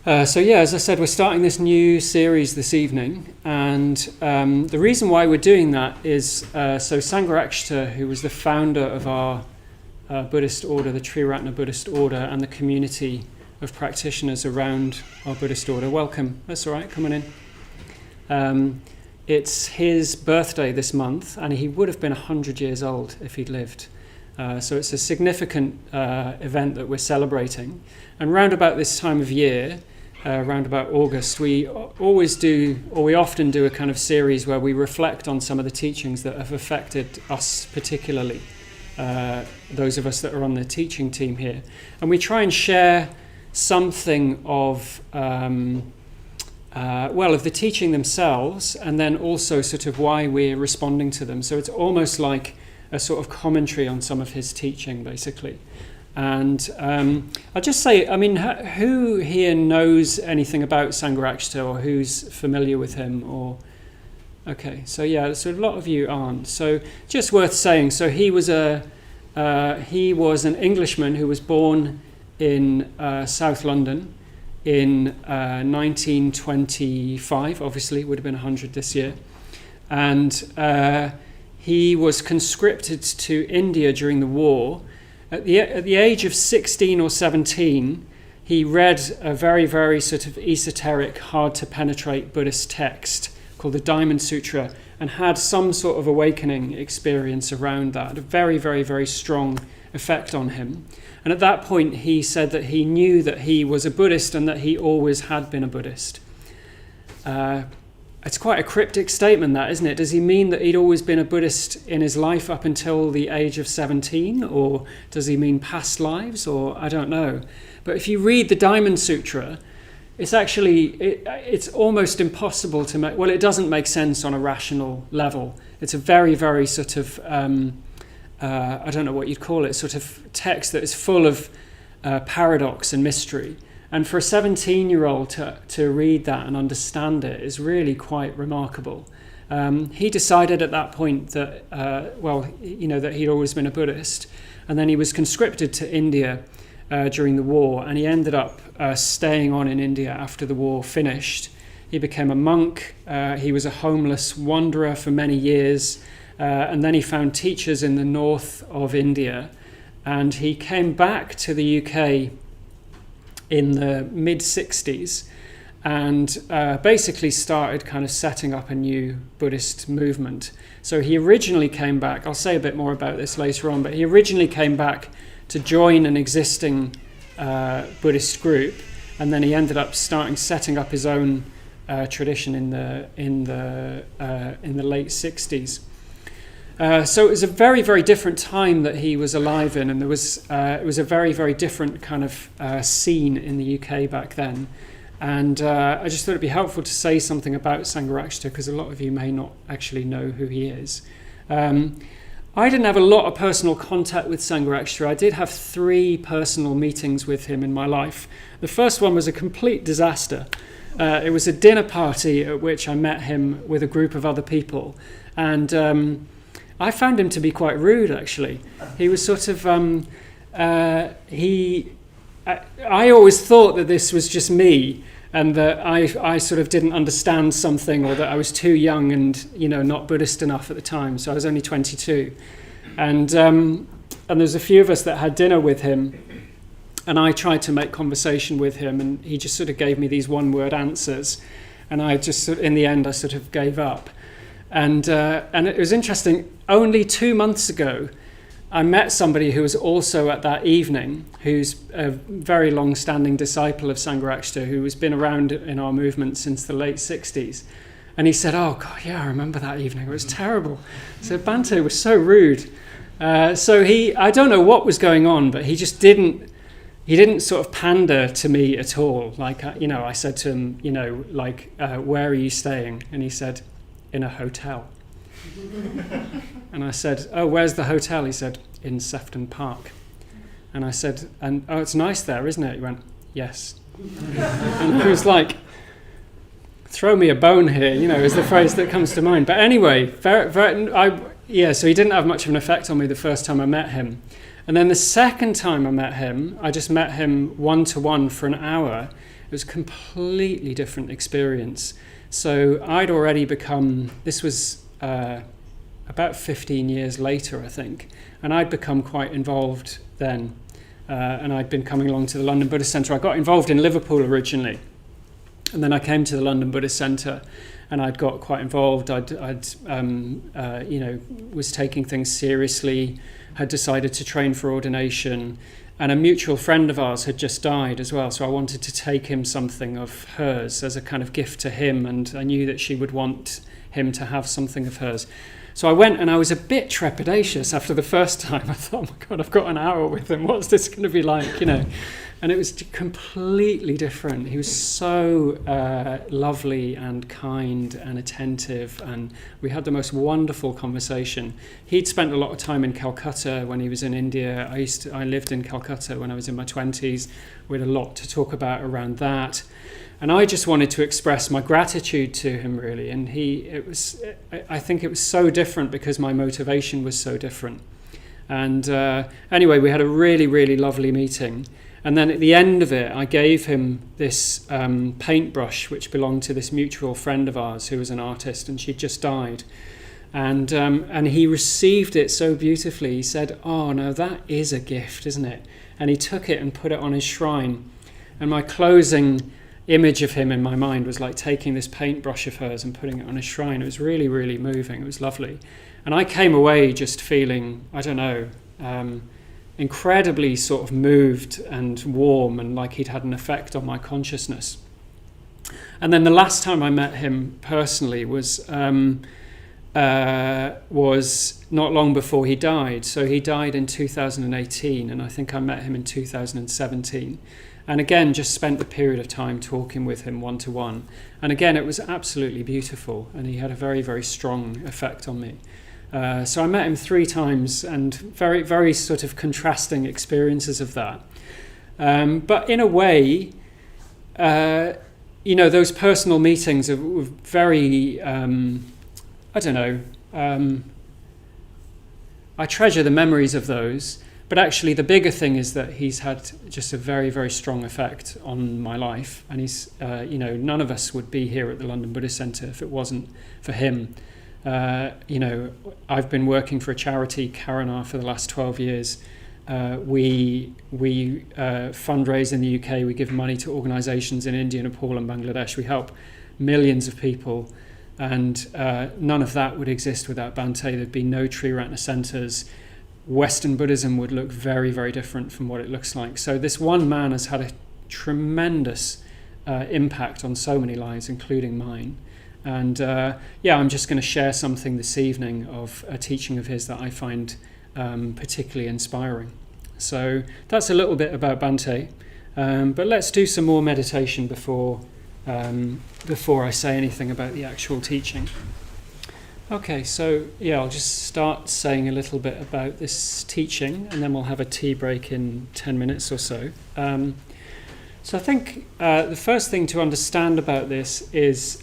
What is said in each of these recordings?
As I said, we're starting this new series this evening, and the reason why we're doing that is Sangharakshita, who was the founder of our Buddhist order, the Triratna Buddhist order, and the community of practitioners around our Buddhist order. Welcome. That's all right, come on in. It's his birthday this month, and he would have been 100 years old if he'd lived. So it's a significant event that we're celebrating. And round about this time of year, around about August, we often do a kind of series where we reflect on some of the teachings that have affected us particularly, those of us that are on the teaching team here. And we try and share something of the teaching themselves, and then also sort of why we're responding to them. So it's almost like a sort of commentary on some of his teaching, basically. And I'll just say, who here knows anything about Sangharakshita, or who's familiar with him? Okay, so a lot of you aren't. So just worth saying, so he was an Englishman who was born in South London in 1925, obviously, would have been 100 this year. And he was conscripted to India during the war. At the age of 16 or 17, he read a very, very sort of esoteric, hard-to-penetrate Buddhist text called the Diamond Sutra, and had some sort of awakening experience around that, a very, very, very strong effect on him. And at that point, he said that he knew that he was a Buddhist and that he always had been a Buddhist. It's quite a cryptic statement, that, isn't it? Does he mean that he'd always been a Buddhist in his life up until the age of 17? Or does he mean past lives? Or I don't know. But if you read the Diamond Sutra, it's actually, it's almost impossible to make, well, it doesn't make sense on a rational level. It's a very, very sort of, I don't know what you'd call it, sort of text that is full of paradox and mystery. And for a 17-year-old to read that and understand it is really quite remarkable. He decided at that point that, that he'd always been a Buddhist. And then he was conscripted to India during the war. And he ended up staying on in India after the war finished. He became a monk. He was a homeless wanderer for many years. And then he found teachers in the north of India. And he came back to the UK in the mid-60s and basically started kind of setting up a new Buddhist movement. So he originally came back, I'll say a bit more about this later on, but he originally came back to join an existing Buddhist group, and then he ended up setting up his own tradition in the late 60s. So it was a very, very different time that he was alive in, and it was a very, very different kind of scene in the UK back then. And I just thought it'd be helpful to say something about Sangharakshita, because a lot of you may not actually know who he is. I didn't have a lot of personal contact with Sangharakshita. I did have 3 personal meetings with him in my life. The first one was a complete disaster. It was a dinner party at which I met him with a group of other people, and I found him to be quite rude, actually. He was sort of, I always thought that this was just me, and that I sort of didn't understand something, or that I was too young and, not Buddhist enough at the time. So I was only 22. And there's a few of us that had dinner with him, and I tried to make conversation with him, and he just sort of gave me these one-word answers. And I just, in the end, I sort of gave up. And it was interesting. Only 2 months ago, I met somebody who was also at that evening, who's a very long-standing disciple of Sangharakshita, who has been around in our movement since the late 60s. And he said, "Oh, God, yeah, I remember that evening. It was terrible." So Bhante was so rude. I don't know what was going on, but he just didn't sort of pander to me at all. Like, I said to him, where are you staying? And he said, "In a hotel." And I said, "Oh, where's the hotel?" He said, "In Sefton Park." And I said, "Oh, it's nice there, isn't it?" He went, "Yes." And he was like, "Throw me a bone here," is the phrase that comes to mind. But anyway, so he didn't have much of an effect on me the first time I met him. And then the second time I met him, I just met him one-to-one for an hour, It was a completely different experience. So I'd already become, this was about 15 years later, I think, and I'd become quite involved then. And I'd been coming along to the London Buddhist Centre. I got involved in Liverpool originally, and then I came to the London Buddhist Centre, and I'd got quite involved. I'd was taking things seriously, had decided to train for ordination, and a mutual friend of ours had just died as well. So I wanted to take him something of hers as a kind of gift to him, and I knew that she would want him to have something of hers. So I went, and I was a bit trepidatious after the first time. I thought, oh my God, I've got an hour with him. What's this going to be like, And it was completely different. He was so lovely and kind and attentive, and we had the most wonderful conversation. He'd spent a lot of time in Calcutta when he was in India. I lived in Calcutta when I was in my 20s. We had a lot to talk about around that. And I just wanted to express my gratitude to him, really. And I think it was so different because my motivation was so different. And anyway, we had a really, really lovely meeting. And then at the end of it, I gave him this paintbrush, which belonged to this mutual friend of ours who was an artist, and she'd just died. And he received it so beautifully. He said, "Oh, no, that is a gift, isn't it?" And he took it and put it on his shrine. And my closing image of him in my mind was like taking this paintbrush of hers and putting it on his shrine. It was really, really moving. It was lovely. And I came away just feeling, I don't know, incredibly sort of moved and warm, and like he'd had an effect on my consciousness. And then the last time I met him personally was not long before he died. So he died in 2018, and I think I met him in 2017. And again, just spent the period of time talking with him one-to-one. And again, it was absolutely beautiful, and he had a very, very strong effect on me. So I met him 3 times, and very, very sort of contrasting experiences of that. But in a way, those personal meetings were very, I treasure the memories of those. But actually, the bigger thing is that he's had just a very, very strong effect on my life. And he's, none of us would be here at the London Buddhist Centre if it wasn't for him. I've been working for a charity, Karana, for the last 12 years. We fundraise in the UK. We give money to organisations in India, Nepal and Bangladesh. We help millions of people. And none of that would exist without Bhante. There'd be no Triratna centres. Western Buddhism would look very, very different from what it looks like. So this one man has had a tremendous impact on so many lives, including mine. And I'm just going to share something this evening of a teaching of his that I find particularly inspiring. So that's a little bit about Bhante. But let's do some more meditation before I say anything about the actual teaching. Okay, so I'll just start saying a little bit about this teaching, and then we'll have a tea break in 10 minutes or so. So I think the first thing to understand about this is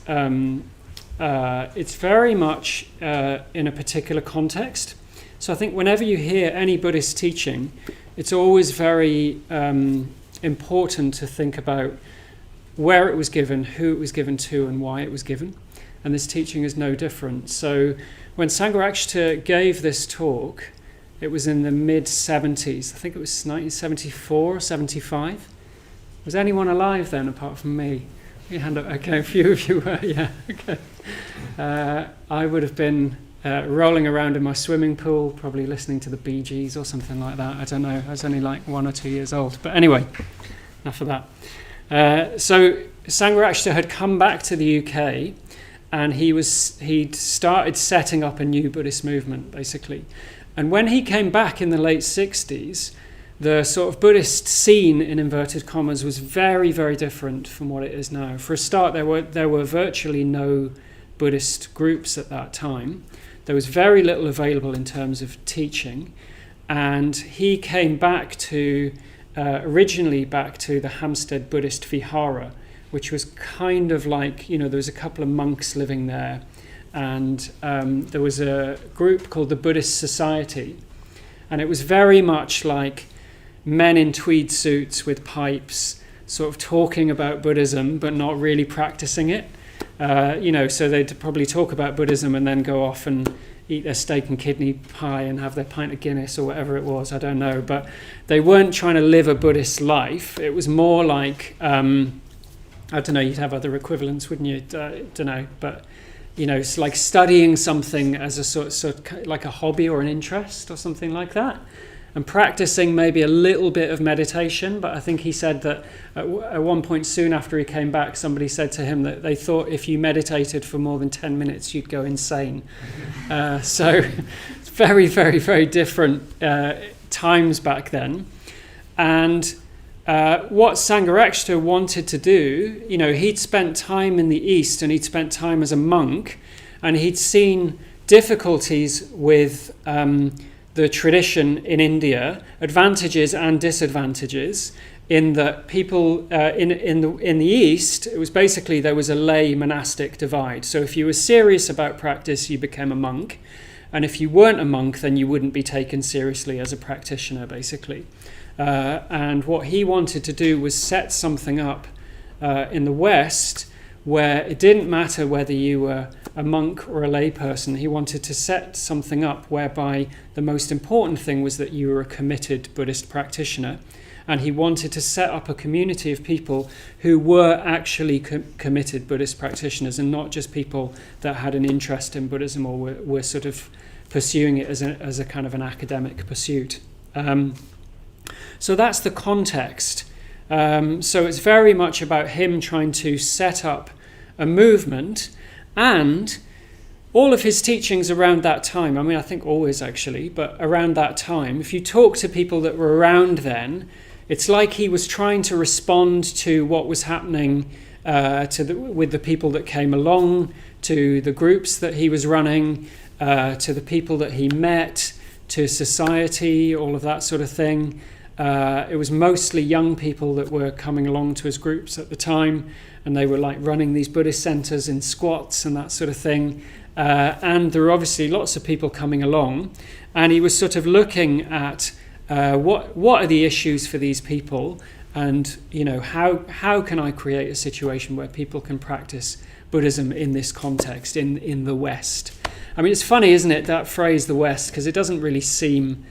it's very much in a particular context. So I think whenever you hear any Buddhist teaching, it's always very important to think about where it was given, who it was given to, and why it was given. And this teaching is no different. So when Sangharakshita gave this talk, it was in the mid-70s. I think it was 1974 or 75. Was anyone alive then apart from me? Your hand up. Okay, a few of you were, yeah. Okay. I would have been rolling around in my swimming pool, probably listening to the Bee Gees or something like that. I don't know. I was only like 1 or 2 years old. But anyway, enough of that. So Sangharakshita had come back to the UK, and he'd started setting up a new Buddhist movement, basically. And when he came back in the late 60s, the sort of Buddhist scene, in inverted commas, was very, very different from what it is now. For a start, there were virtually no Buddhist groups at that time. There was very little available in terms of teaching. And he came back to, originally back to the Hampstead Buddhist Vihara, which was kind of like, there was a couple of monks living there, and there was a group called the Buddhist Society, and it was very much like men in tweed suits with pipes, sort of talking about Buddhism but not really practicing it. So they'd probably talk about Buddhism and then go off and eat their steak and kidney pie and have their pint of Guinness or whatever it was, I don't know. But they weren't trying to live a Buddhist life. It was more like, I don't know, you'd have other equivalents, wouldn't you? Don't know. But, it's like studying something as a sort of like a hobby or an interest or something like that. And practicing maybe a little bit of meditation, but I think he said that at one point soon after he came back, somebody said to him that they thought if you meditated for more than 10 minutes, you'd go insane. So it's very, very, very different times back then. And what Sangharakshita wanted to do, he'd spent time in the East and he'd spent time as a monk, and he'd seen difficulties with the tradition in India, advantages and disadvantages, in that people in the East, it was basically there was a lay monastic divide. So if you were serious about practice, you became a monk, and if you weren't a monk, then you wouldn't be taken seriously as a practitioner, basically. And what he wanted to do was set something up in the West where it didn't matter whether you were a monk or a lay person. He wanted to set something up whereby the most important thing was that you were a committed Buddhist practitioner, and he wanted to set up a community of people who were actually committed Buddhist practitioners, and not just people that had an interest in Buddhism or were sort of pursuing it as a kind of an academic pursuit. So that's the context. So it's very much about him trying to set up a movement, and all of his teachings around that time, I mean, I think always actually, but around that time, if you talk to people that were around then, it's like he was trying to respond to what was happening with the people that came along, to the groups that he was running, to the people that he met, to society, all of that sort of thing. It was mostly young people that were coming along to his groups at the time, and they were like running these Buddhist centers in squats and that sort of thing. And there were obviously lots of people coming along, and he was sort of looking at what are the issues for these people, and how can I create a situation where people can practice Buddhism in this context, in the West. I mean, it's funny, isn't it, that phrase, the West, because it doesn't really seem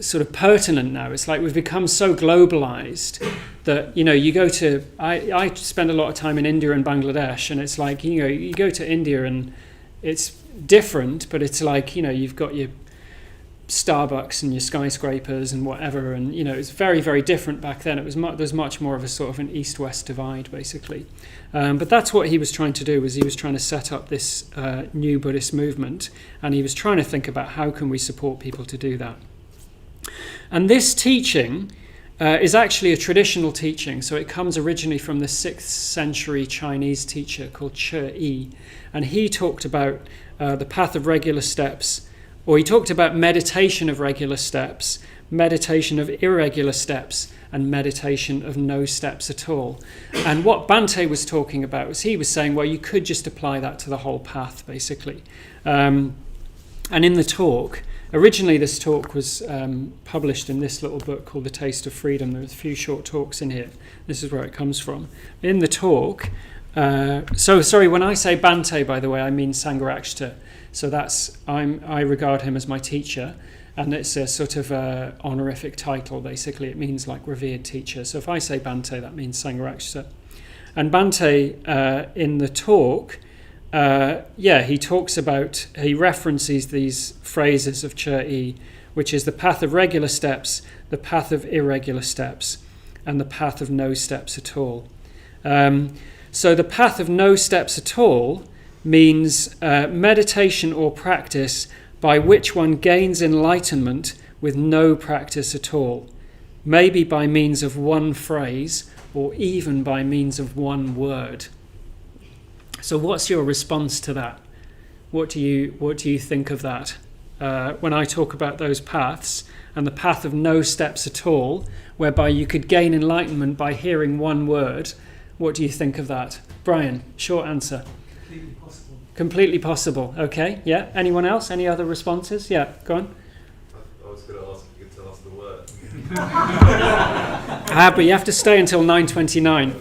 sort of pertinent now. It's like we've become so globalized that you go to I spend a lot of time in India and Bangladesh, and it's like you go to India and it's different, but it's like you've got your Starbucks and your skyscrapers and whatever, and it's very, very different back then. There's much more of a sort of an east-west divide, basically. But that's what he was trying to do, was he was trying to set up this new Buddhist movement, and he was trying to think about how can we support people to do that. And this teaching is actually a traditional teaching. So it comes originally from the 6th century Chinese teacher called Che, and he talked about the path of regular steps, or he talked about meditation of regular steps, meditation of irregular steps, and meditation of no steps at all. And what Bhante was talking about was, he was saying, well, you could just apply that to the whole path, basically. And in the talk, originally this talk was published in this little book called The Taste of Freedom. There's a few short talks in here. This is where it comes from. In the talk, when I say Bhante, by the way, I mean Sangharakshita. So I regard him as my teacher, and it's a sort of honorific title, basically. It means like revered teacher. So if I say Bhante, that means Sangharakshita. And Bhante, in the talk, he references these phrases of Che, which is the path of regular steps, the path of irregular steps, and the path of no steps at all. So the path of no steps at all means meditation or practice by which one gains enlightenment with no practice at all, maybe by means of one phrase or even by means of one word. So what's your response to that? What do you think of that? When I talk about those paths, and the path of no steps at all, whereby you could gain enlightenment by hearing one word, what do you think of that? Brian, short answer. Completely possible. Completely possible. Okay, yeah. Anyone else? Any other responses? Yeah, go on. I was going to ask if you could tell us the word. But you have to stay until 9:29.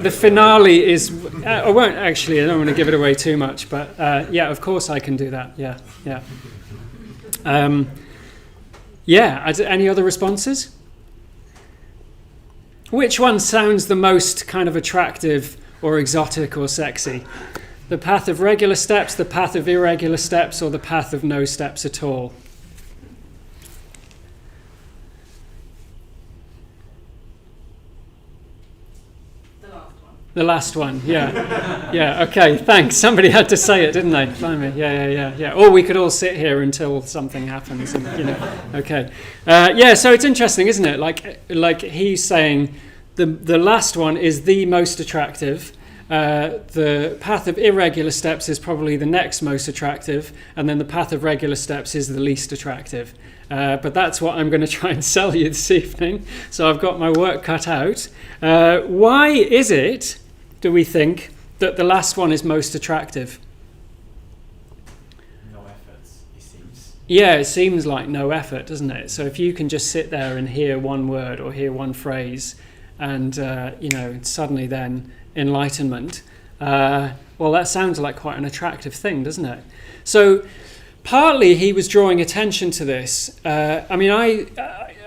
The finale is... I won't actually, I don't want to give it away too much, but yeah, of course I can do that. Yeah. Any other responses? Which one sounds the most kind of attractive or exotic or sexy? The path of regular steps, the path of irregular steps, or the path of no steps at all? The last one, yeah. Yeah, okay, thanks. Somebody had to say it, didn't they? Blimey. Yeah. Or we could all sit here until something happens, and, okay. So it's interesting, isn't it? Like he's saying the last one is the most attractive. The path of irregular steps is probably the next most attractive, and then the path of regular steps is the least attractive. But that's what I'm going to try and sell you this evening. So I've got my work cut out. Why is it, do we think, that the last one is most attractive? No effort, it seems. Yeah, it seems like no effort, doesn't it? So if you can just sit there and hear one word or hear one phrase and, suddenly then enlightenment, well, that sounds like quite an attractive thing, doesn't it? So partly he was drawing attention to this.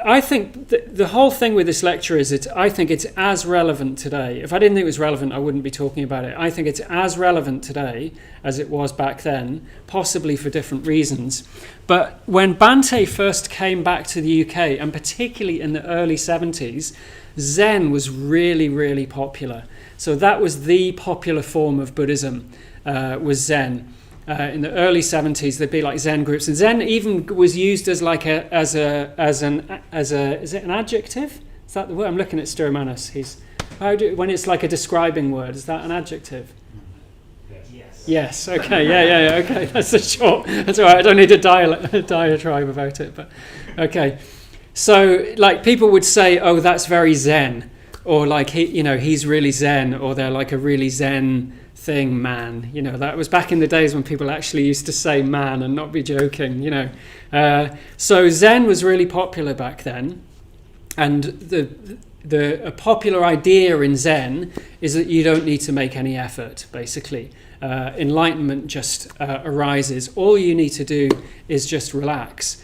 I think the whole thing with this lecture is I think it's as relevant today. If I didn't think it was relevant, I wouldn't be talking about it. I think it's as relevant today as it was back then, possibly for different reasons. But when Bhante first came back to the UK, and particularly in the early 70s, Zen was really, really popular. So that was the popular form of Buddhism, was Zen. In the early 70s, there'd be like Zen groups, and Zen even was used as like is it an adjective? Is that the word? I'm looking at Sturmanis. When it's like a describing word, is that an adjective? Yes. Okay. Yeah. Okay. That's all right. I don't need a diatribe about it, but okay. So like people would say, "Oh, that's very Zen," or like he's really Zen, or they're like a really Zen thing, man. That was back in the days when people actually used to say man and not be joking. So Zen was really popular back then, and a popular idea in Zen is that you don't need to make any effort. Basically, enlightenment just arises. All you need to do is just relax.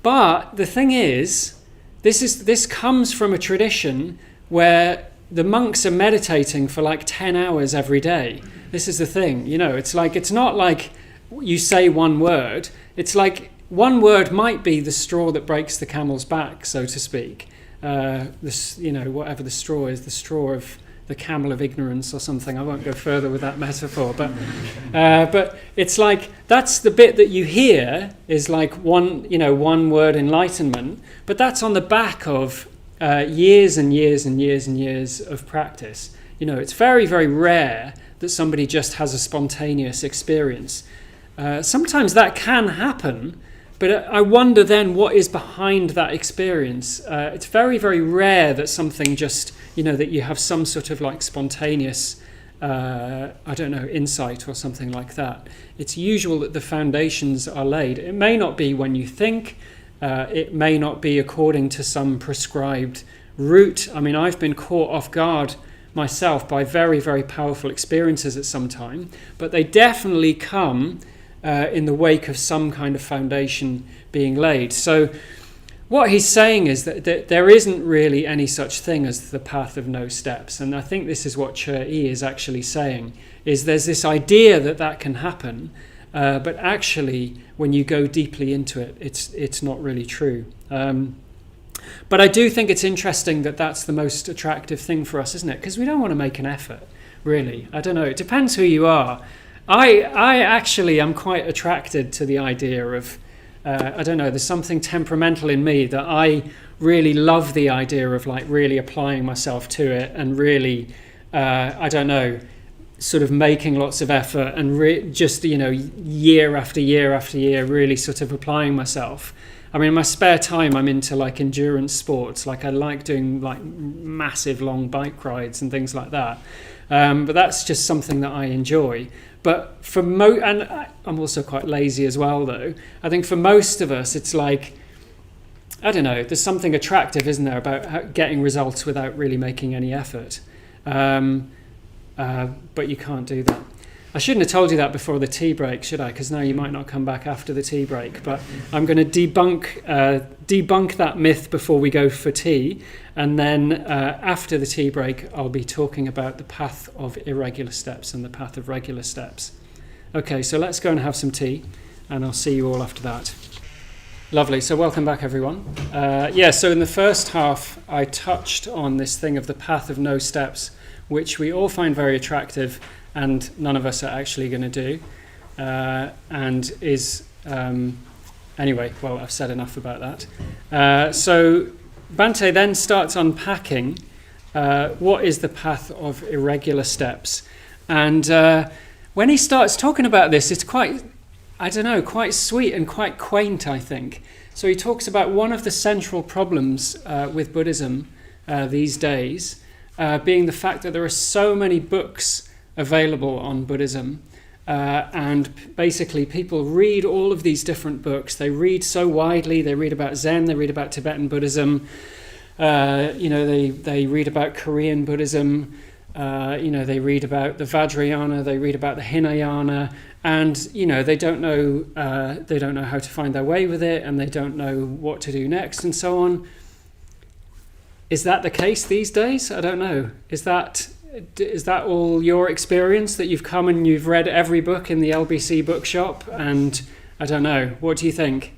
But the thing is, this comes from a tradition where the monks are meditating for like 10 hours every day. This is the thing, it's not like you say one word. It's like one word might be the straw that breaks the camel's back, so to speak. Whatever the straw is, the straw of the camel of ignorance or something. I won't go further with that metaphor, but it's like that's the bit that you hear is like one word enlightenment, but that's on the back of years and years and years and years of practice. It's very, very rare that somebody just has a spontaneous experience. Sometimes that can happen, but I wonder then what is behind that experience. It's very, very rare that something just, that you have some sort of like spontaneous, insight or something like that. It's usual that the foundations are laid. It may not be when you think, it may not be according to some prescribed route. I mean, I've been caught off guard myself by very, very powerful experiences at some time, but they definitely come in the wake of some kind of foundation being laid. So what he's saying is that there isn't really any such thing as the path of no steps, and I think this is what Chö-yi is actually saying, is there's this idea that can happen, but actually when you go deeply into it, it's not really true. But I do think it's interesting that that's the most attractive thing for us, isn't it? Because we don't want to make an effort, really. I don't know. It depends who you are. I actually am quite attracted to the idea of, there's something temperamental in me that I really love the idea of like really applying myself to it and really, sort of making lots of effort and just, year after year after year, really sort of applying myself. I mean, in my spare time, I'm into like endurance sports. Like I like doing like massive long bike rides and things like that. But that's just something that I enjoy. But for and I'm also quite lazy as well, though. I think for most of us, it's like I don't know, there's something attractive, isn't there, about getting results without really making any effort. But you can't do that. I shouldn't have told you that before the tea break, should I? Because now you might not come back after the tea break. But I'm going to debunk that myth before we go for tea. And then after the tea break, I'll be talking about the path of irregular steps and the path of regular steps. Okay, so let's go and have some tea. And I'll see you all after that. Lovely. So welcome back, everyone. So in the first half, I touched on this thing of the path of no steps, which we all find very attractive, and none of us are actually going to do. And is... anyway, well, I've said enough about that. So Bhante then starts unpacking what is the path of irregular steps. And when he starts talking about this, it's quite sweet and quite quaint, I think. So he talks about one of the central problems with Buddhism these days being the fact that there are so many books available on Buddhism, and basically people read all of these different books. They read so widely. They read about Zen, they read about Tibetan Buddhism, they read about Korean Buddhism, they read about the Vajrayana, they read about the Hinayana, and they don't know how to find their way with it, and they don't know what to do next, and so on. Is that the case these days? I don't know. Is that all your experience, that you've come and you've read every book in the LBC bookshop? And I don't know. What do you think?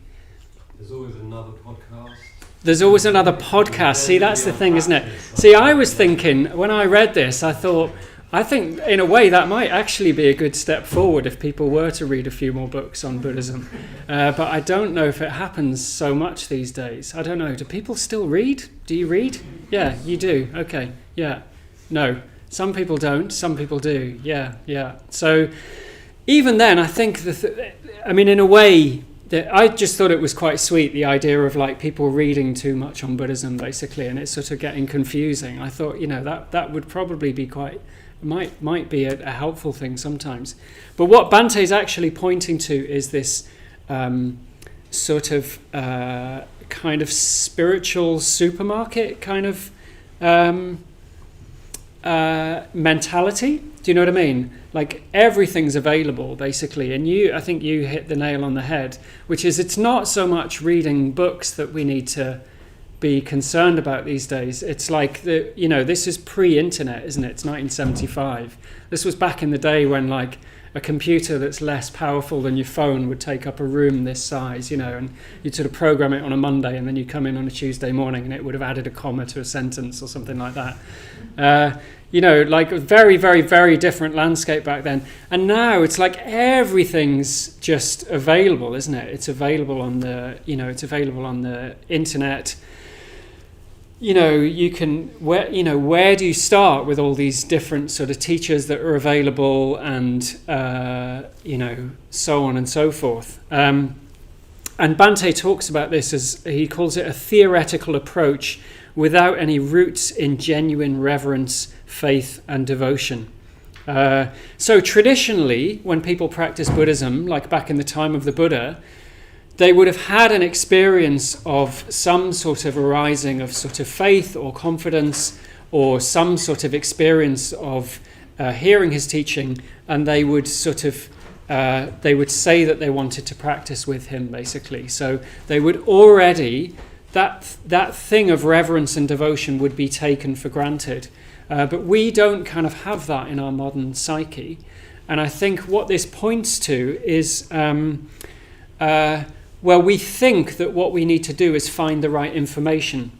There's always another podcast. There's always another podcast. See, that's the thing, isn't it? See, I was thinking, when I read this, I think in a way that might actually be a good step forward if people were to read a few more books on Buddhism. But I don't know if it happens so much these days. I don't know. Do people still read? Do you read? Yeah, you do. Okay. Yeah. No. Some people don't. Some people do. Yeah. So even then, I think in a way, I just thought it was quite sweet, the idea of like people reading too much on Buddhism, basically, and it's sort of getting confusing. I thought, that would probably be might be a helpful thing sometimes. But what Bhante is actually pointing to is this sort of kind of spiritual supermarket kind of mentality. Do you know what I mean? Like everything's available basically, and I think you hit the nail on the head, which is it's not so much reading books that we need to be concerned about these days. It's like this is pre-internet, isn't it? It's 1975. This was back in the day when like a computer that's less powerful than your phone would take up a room this size, and you'd sort of program it on a Monday, and then you come in on a Tuesday morning and it would have added a comma to a sentence or something like that. Like a very, very, very different landscape back then. And now it's like everything's just available, isn't it? It's available on the internet. You can, where do you start with all these different sort of teachers that are available, and so on and so forth. And Bhante talks about this as, he calls it a theoretical approach without any roots in genuine reverence, faith, and devotion. So traditionally, when people practice Buddhism, like back in the time of the Buddha, they would have had an experience of some sort of arising of sort of faith or confidence, or some sort of experience of hearing his teaching, and they would sort of they would say that they wanted to practice with him, basically. So they would already, that thing of reverence and devotion would be taken for granted. But we don't kind of have that in our modern psyche. And I think what this points to is we think that what we need to do is find the right information,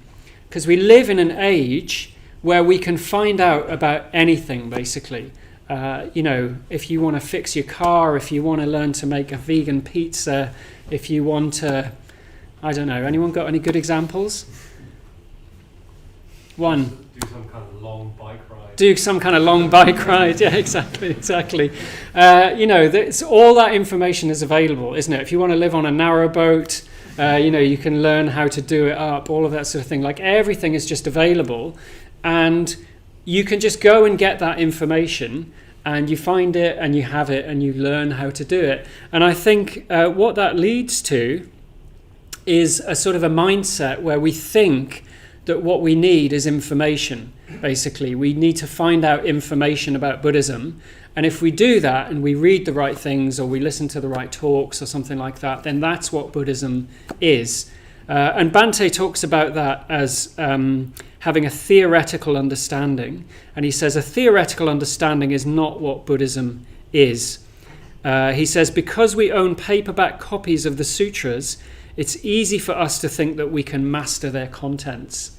because we live in an age where we can find out about anything, basically. If you want to fix your car, if you want to learn to make a vegan pizza, if you want to, I don't know, anyone got any good examples? One. Do some kind of long bike ride. Do some kind of long bike ride. Yeah, exactly. All that information is available, isn't it? If you want to live on a narrowboat, you can learn how to do it up, all of that sort of thing. Like everything is just available, and you can just go and get that information, and you find it, and you have it, and you learn how to do it. And I think what that leads to is a sort of a mindset where we think that what we need is information, basically. We need to find out information about Buddhism. And if we do that and we read the right things or we listen to the right talks or something like that, then that's what Buddhism is. And Bhante talks about that as having a theoretical understanding. And he says a theoretical understanding is not what Buddhism is. He says, because we own paperback copies of the sutras, it's easy for us to think that we can master their contents.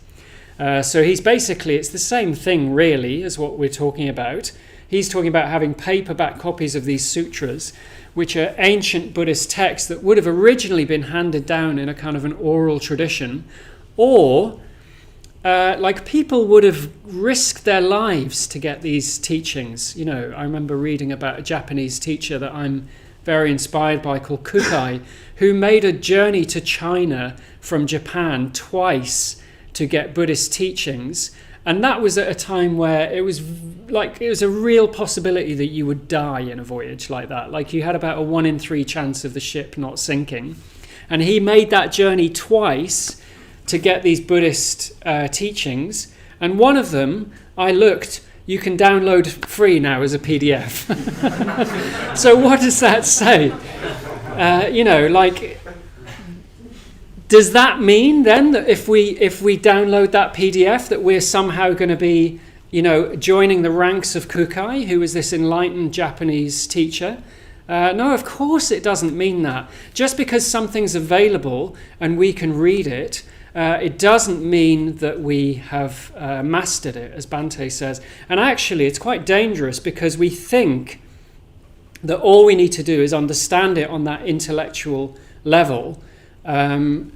So he's basically, it's the same thing really as what we're talking about. He's talking about having paperback copies of these sutras, which are ancient Buddhist texts that would have originally been handed down in a kind of an oral tradition, or like people would have risked their lives to get these teachings. You know, I remember reading about a Japanese teacher that I'm very inspired by called Kukai, who made a journey to China from Japan twice to get Buddhist teachings. And that was at a time where it was a real possibility that you would die in a voyage like that. Like you had about a 1 in 3 chance of the ship not sinking. And he made that journey twice to get these Buddhist teachings. And one of them, I looked, you can download free now as a PDF. So what does that say? Does that mean then that if we download that PDF that we're somehow going to be, joining the ranks of Kukai, who was this enlightened Japanese teacher? No, of course it doesn't mean that. Just because something's available and we can read it, it doesn't mean that we have mastered it, as Bhante says. And actually it's quite dangerous because we think that all we need to do is understand it on that intellectual level. And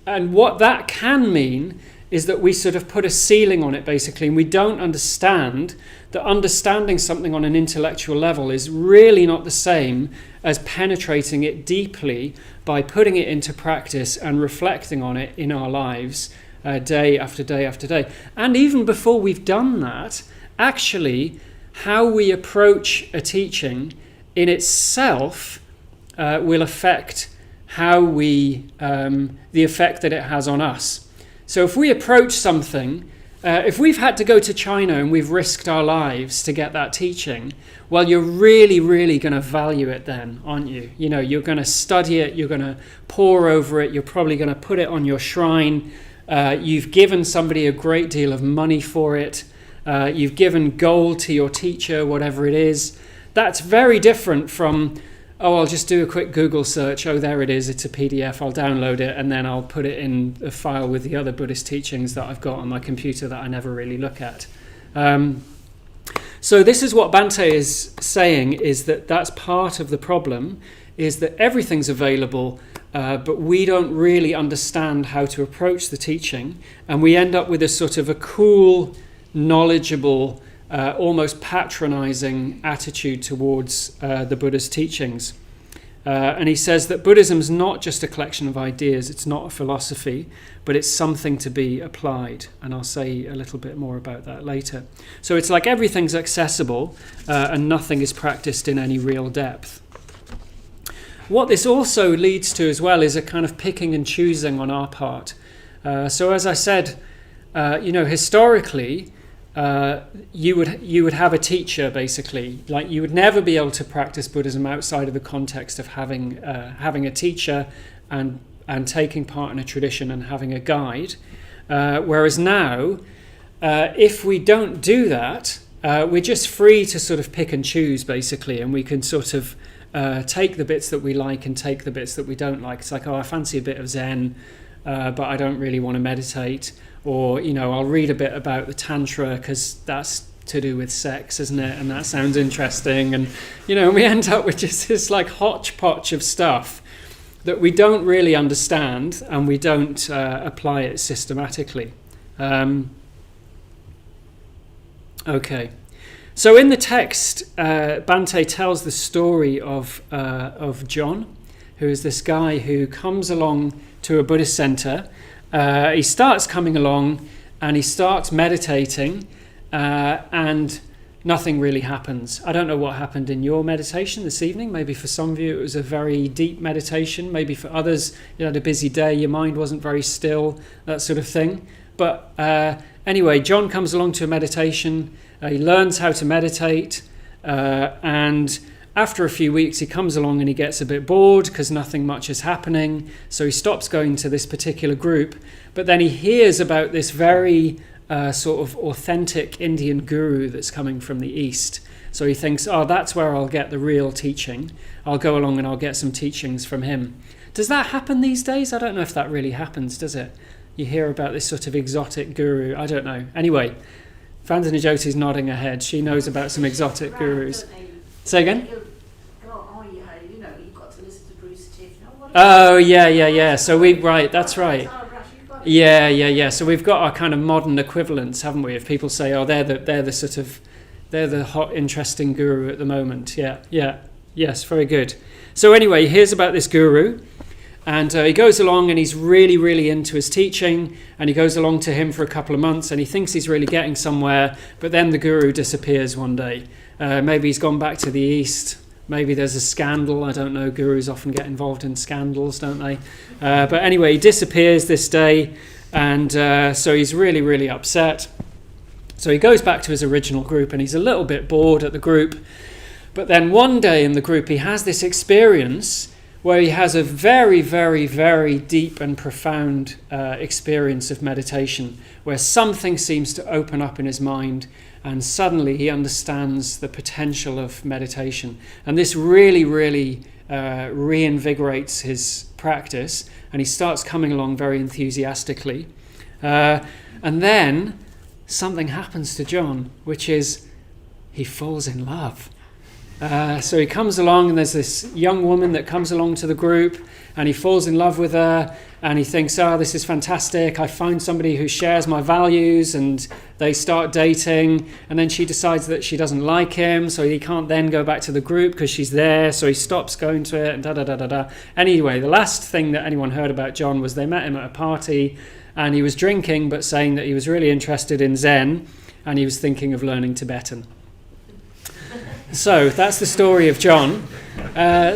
what that can mean is that we sort of put a ceiling on it, basically, and we don't understand that understanding something on an intellectual level is really not the same as penetrating it deeply by putting it into practice and reflecting on it in our lives day after day after day. And even before we've done that, actually, how we approach a teaching in itself will affect how the effect that it has on us. So if we approach something, if we've had to go to China and we've risked our lives to get that teaching, well, you're really, really going to value it then, aren't you? You're going to study it, you're going to pore over it, you're probably going to put it on your shrine. You've given somebody a great deal of money for it. You've given gold to your teacher, whatever it is. That's very different from, I'll just do a quick Google search. Oh, there it is. It's a PDF. I'll download it and then I'll put it in a file with the other Buddhist teachings that I've got on my computer that I never really look at. So this is what Bhante is saying, is that that's part of the problem, is that everything's available, but we don't really understand how to approach the teaching. And we end up with a sort of a cool, knowledgeable, almost patronizing attitude towards the Buddha's teachings. And he says that Buddhism's not just a collection of ideas, it's not a philosophy, but it's something to be applied. And I'll say a little bit more about that later. So it's like everything's accessible and nothing is practiced in any real depth. What this also leads to as well is a kind of picking and choosing on our part. So as I said, historically, you would have a teacher, basically. Like you would never be able to practice Buddhism outside of the context of having a teacher and taking part in a tradition and having a guide. Whereas now, if we don't do that, we're just free to sort of pick and choose, basically, and we can sort of take the bits that we like and take the bits that we don't like. It's like, I fancy a bit of Zen, but I don't really want to meditate. Or, I'll read a bit about the Tantra because that's to do with sex, isn't it? And that sounds interesting. And, we end up with just this like hodgepodge of stuff that we don't really understand and we don't apply it systematically. Okay. So in the text, Bhante tells the story of John, who is this guy who comes along to a Buddhist center. He starts coming along and he starts meditating and nothing really happens. I don't know what happened in your meditation this evening. Maybe for some of you it was a very deep meditation. Maybe for others you had a busy day, your mind wasn't very still, that sort of thing. But anyway, John comes along to a meditation. He learns how to meditate, and after a few weeks he comes along and he gets a bit bored because nothing much is happening. So he stops going to this particular group. But then he hears about this very sort of authentic Indian guru that's coming from the East. So he thinks, oh, that's where I'll get the real teaching. I'll go along and I'll get some teachings from him. Does that happen these days? I don't know if that really happens, does it? You hear about this sort of exotic guru. I don't know. Anyway, Vandana Jyoti's nodding her head. She knows about some exotic gurus. Say again? Oh, yeah. So that's right. Yeah. So we've got our kind of modern equivalents, haven't we? If people say, oh, they're the hot, interesting guru at the moment. Yeah. Yes, very good. So anyway, he hears about this guru, and he goes along and he's really, really into his teaching, and he goes along to him for a couple of months and he thinks he's really getting somewhere, but then the guru disappears one day. Maybe he's gone back to the East. Maybe there's a scandal. I don't know. Gurus often get involved in scandals, don't they? But anyway, he disappears this day, and so he's really, really upset. So he goes back to his original group and he's a little bit bored at the group. But then one day in the group he has this experience where he has a very, very, very deep and profound experience of meditation, where something seems to open up in his mind and suddenly he understands the potential of meditation. And this really, really reinvigorates his practice, and he starts coming along very enthusiastically. And then something happens to John, which is he falls in love. So he comes along and there's this young woman that comes along to the group and he falls in love with her and he thinks, oh, this is fantastic. I find somebody who shares my values, and they start dating, and then she decides that she doesn't like him, so he can't then go back to the group because she's there, so he stops going to it and da-da-da-da-da. Anyway, the last thing that anyone heard about John was they met him at a party and he was drinking but saying that he was really interested in Zen and he was thinking of learning Tibetan. So that's the story of John.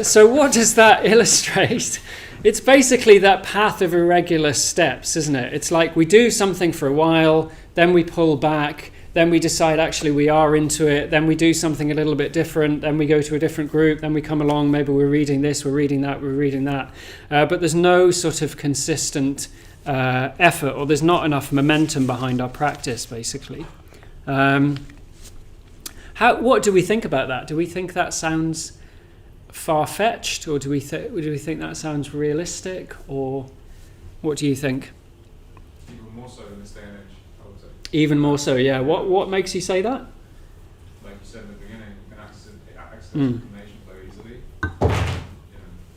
So what does that illustrate? It's basically that path of irregular steps, isn't it? It's like we do something for a while, then we pull back, then we decide actually we are into it, then we do something a little bit different, then we go to a different group, then we come along, maybe we're reading this, we're reading that, we're reading that. But there's no sort of consistent effort, or there's not enough momentum behind our practice, basically. What do we think about that? Do we think that sounds far-fetched, or do we think that sounds realistic, or what do you think? Even more so in this day and age, I would say. Even more so, yeah. What makes you say that? Like you said in the beginning, you can access information very easily.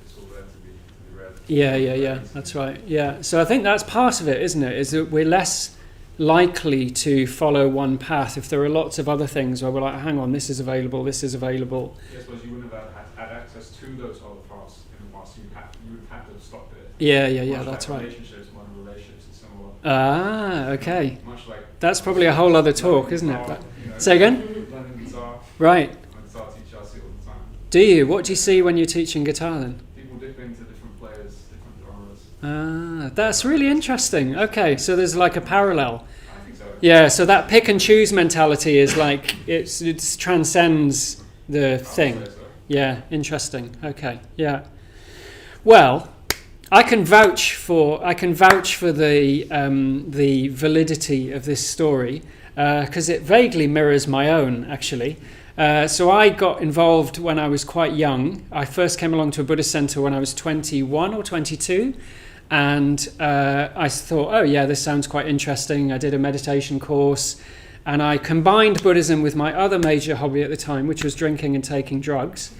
It's all there to be read. Yeah. That's right. Yeah. So I think that's part of it, isn't it? Is that we're less likely to follow one path if there are lots of other things where we're like, hang on, this is available. Yes, but you wouldn't have had access to those other paths in the past. You would have to stop it. Yeah, that's right. Relationships, modern relationships, and similar. Ah, okay. Much like that's probably a whole other talk, isn't it? But, say again? Learning guitar. Right. My guitar teacher, I see all the time. Do you? What do you see when you're teaching guitar then? People dip into different players, different genres. Ah, that's really interesting. Okay, so there's like a parallel. I think so. Yeah, so that pick and choose mentality is like it transcends the thing. So. Yeah, interesting. Okay, yeah. Well, I can vouch for the validity of this story because it vaguely mirrors my own, actually. So I got involved when I was quite young. I first came along to a Buddhist center when I was 21 or 22. And I thought, oh yeah, this sounds quite interesting. I did a meditation course, and I combined Buddhism with my other major hobby at the time, which was drinking and taking drugs.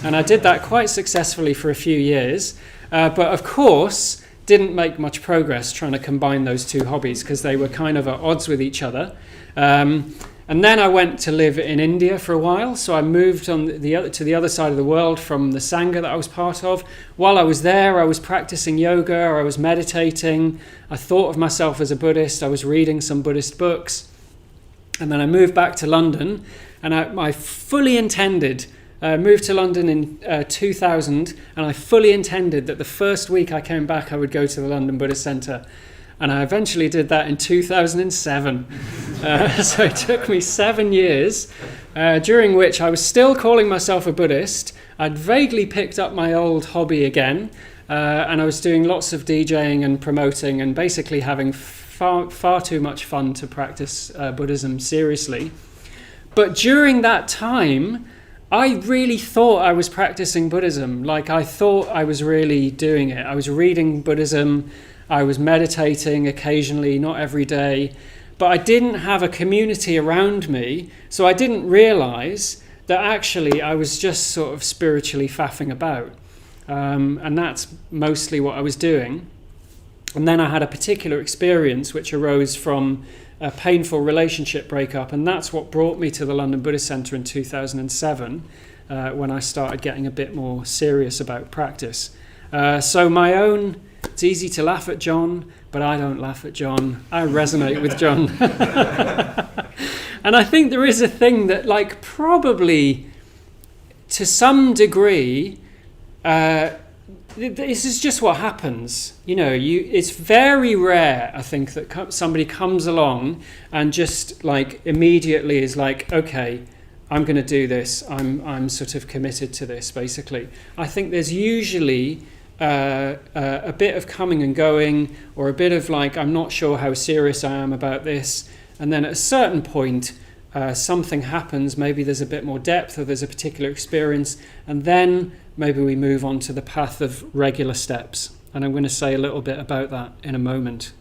And I did that quite successfully for a few years, but of course didn't make much progress trying to combine those two hobbies because they were kind of at odds with each other. And then I went to live in India for a while, so I moved to the other side of the world from the Sangha that I was part of. While I was there, I was practicing yoga, I was meditating, I thought of myself as a Buddhist, I was reading some Buddhist books. And then I moved back to London, and I fully intended, moved to London in 2000, and I fully intended that the first week I came back I would go to the London Buddhist Centre. And I eventually did that in 2007. So it took me 7 years, during which I was still calling myself a Buddhist. I'd vaguely picked up my old hobby again, and I was doing lots of DJing and promoting and basically having far too much fun to practice Buddhism seriously. But during that time, I really thought I was practicing Buddhism. Like, I thought I was really doing it. I was reading Buddhism, I was meditating occasionally, not every day, but I didn't have a community around me, so I didn't realize that actually I was just sort of spiritually faffing about. And that's mostly what I was doing. And then I had a particular experience which arose from a painful relationship breakup, and that's what brought me to the London Buddhist Centre in 2007, when I started getting a bit more serious about practice. So my own... It's easy to laugh at John, but I don't laugh at John. I resonate with John. And I think there is a thing that, like, probably to some degree, this is just what happens. You know, it's very rare, I think, that somebody comes along and just, like, immediately is like, okay, I'm going to do this. I'm sort of committed to this, basically. I think there's usually... a bit of coming and going, or a bit of like, I'm not sure how serious I am about this, and then at a certain point something happens, maybe there's a bit more depth or there's a particular experience, and then maybe we move on to the path of regular steps, and I'm going to say a little bit about that in a moment.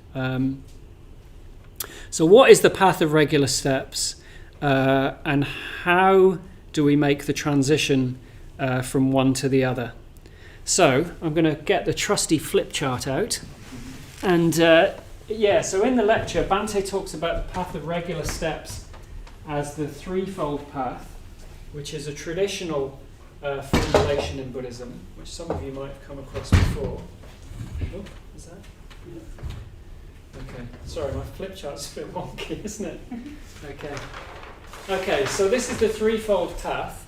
So what is the path of regular steps, and how do we make the transition from one to the other? So I'm going to get the trusty flip chart out. And so in the lecture, Bhante talks about the path of regular steps as the threefold path, which is a traditional formulation in Buddhism, which some of you might have come across before. Oh, is that? Okay, sorry, my flip chart's a bit wonky, isn't it? Okay, so this is the threefold path.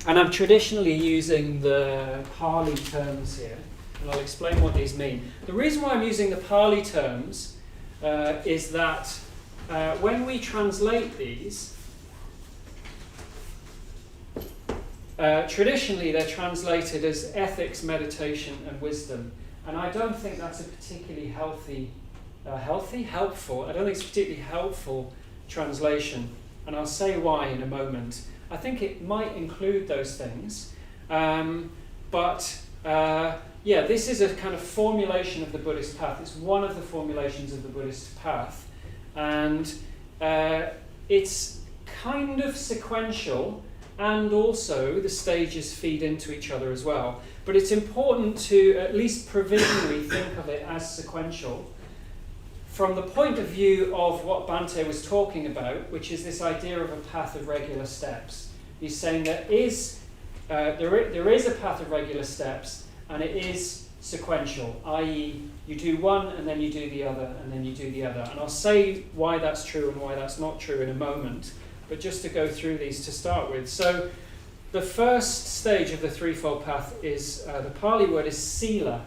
And I'm traditionally using the Pali terms here, and I'll explain what these mean. The reason why I'm using the Pali terms is that when we translate these, traditionally they're translated as ethics, meditation, and wisdom. And I don't think that's a particularly helpful. I don't think it's a particularly helpful translation, and I'll say why in a moment. I think it might include those things, but this is a kind of formulation of the Buddhist path. It's one of the formulations of the Buddhist path, and it's kind of sequential, and also the stages feed into each other as well. But it's important to at least provisionally think of it as sequential from the point of view of what Bhante was talking about, which is this idea of a path of regular steps. He's saying there is a path of regular steps, and it is sequential, i.e. you do one and then you do the other and then you do the other. And I'll say why that's true and why that's not true in a moment, but just to go through these to start with. So the first stage of the threefold path is, the Pali word is sila,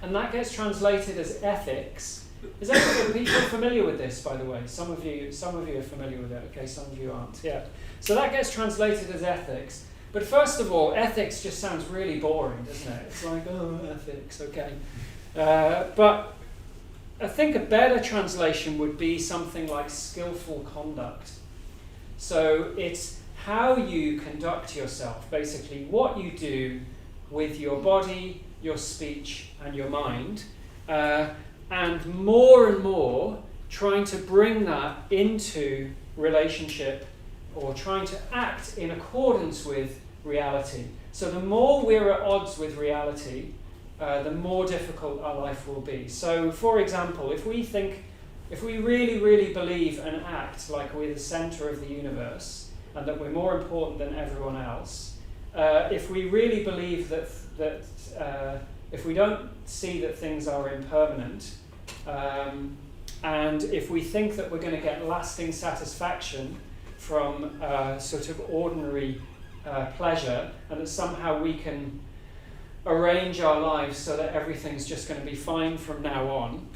and that gets translated as ethics. Is everyone, people familiar with this, by the way? Some of you are familiar with it. Okay, some of you aren't. Yeah. So that gets translated as ethics. But first of all, ethics just sounds really boring, doesn't it? It's like, oh, ethics, okay. But I think a better translation would be something like skillful conduct. So it's how you conduct yourself, basically what you do with your body, your speech, and your mind. And more trying to bring that into relationship, or trying to act in accordance with reality. So the more we're at odds with reality, the more difficult our life will be. So, for example, if we really, really believe and act like we're the center of the universe, and that we're more important than everyone else, if we really believe that if we don't see that things are impermanent, And if we think that we're going to get lasting satisfaction from sort of ordinary pleasure, and that somehow we can arrange our lives so that everything's just going to be fine from now on,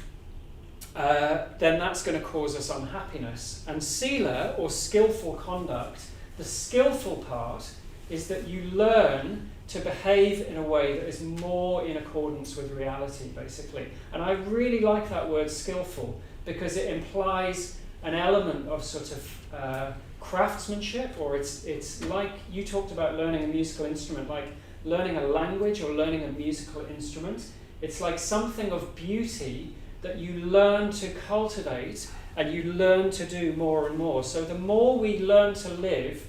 then that's going to cause us unhappiness. And sila, or skillful conduct, the skillful part is that you learn to behave in a way that is more in accordance with reality, basically. And I really like that word skillful, because it implies an element of sort of craftsmanship, or it's like you talked about learning a musical instrument, like learning a language or learning a musical instrument. It's like something of beauty that you learn to cultivate and you learn to do more and more. So the more we learn to live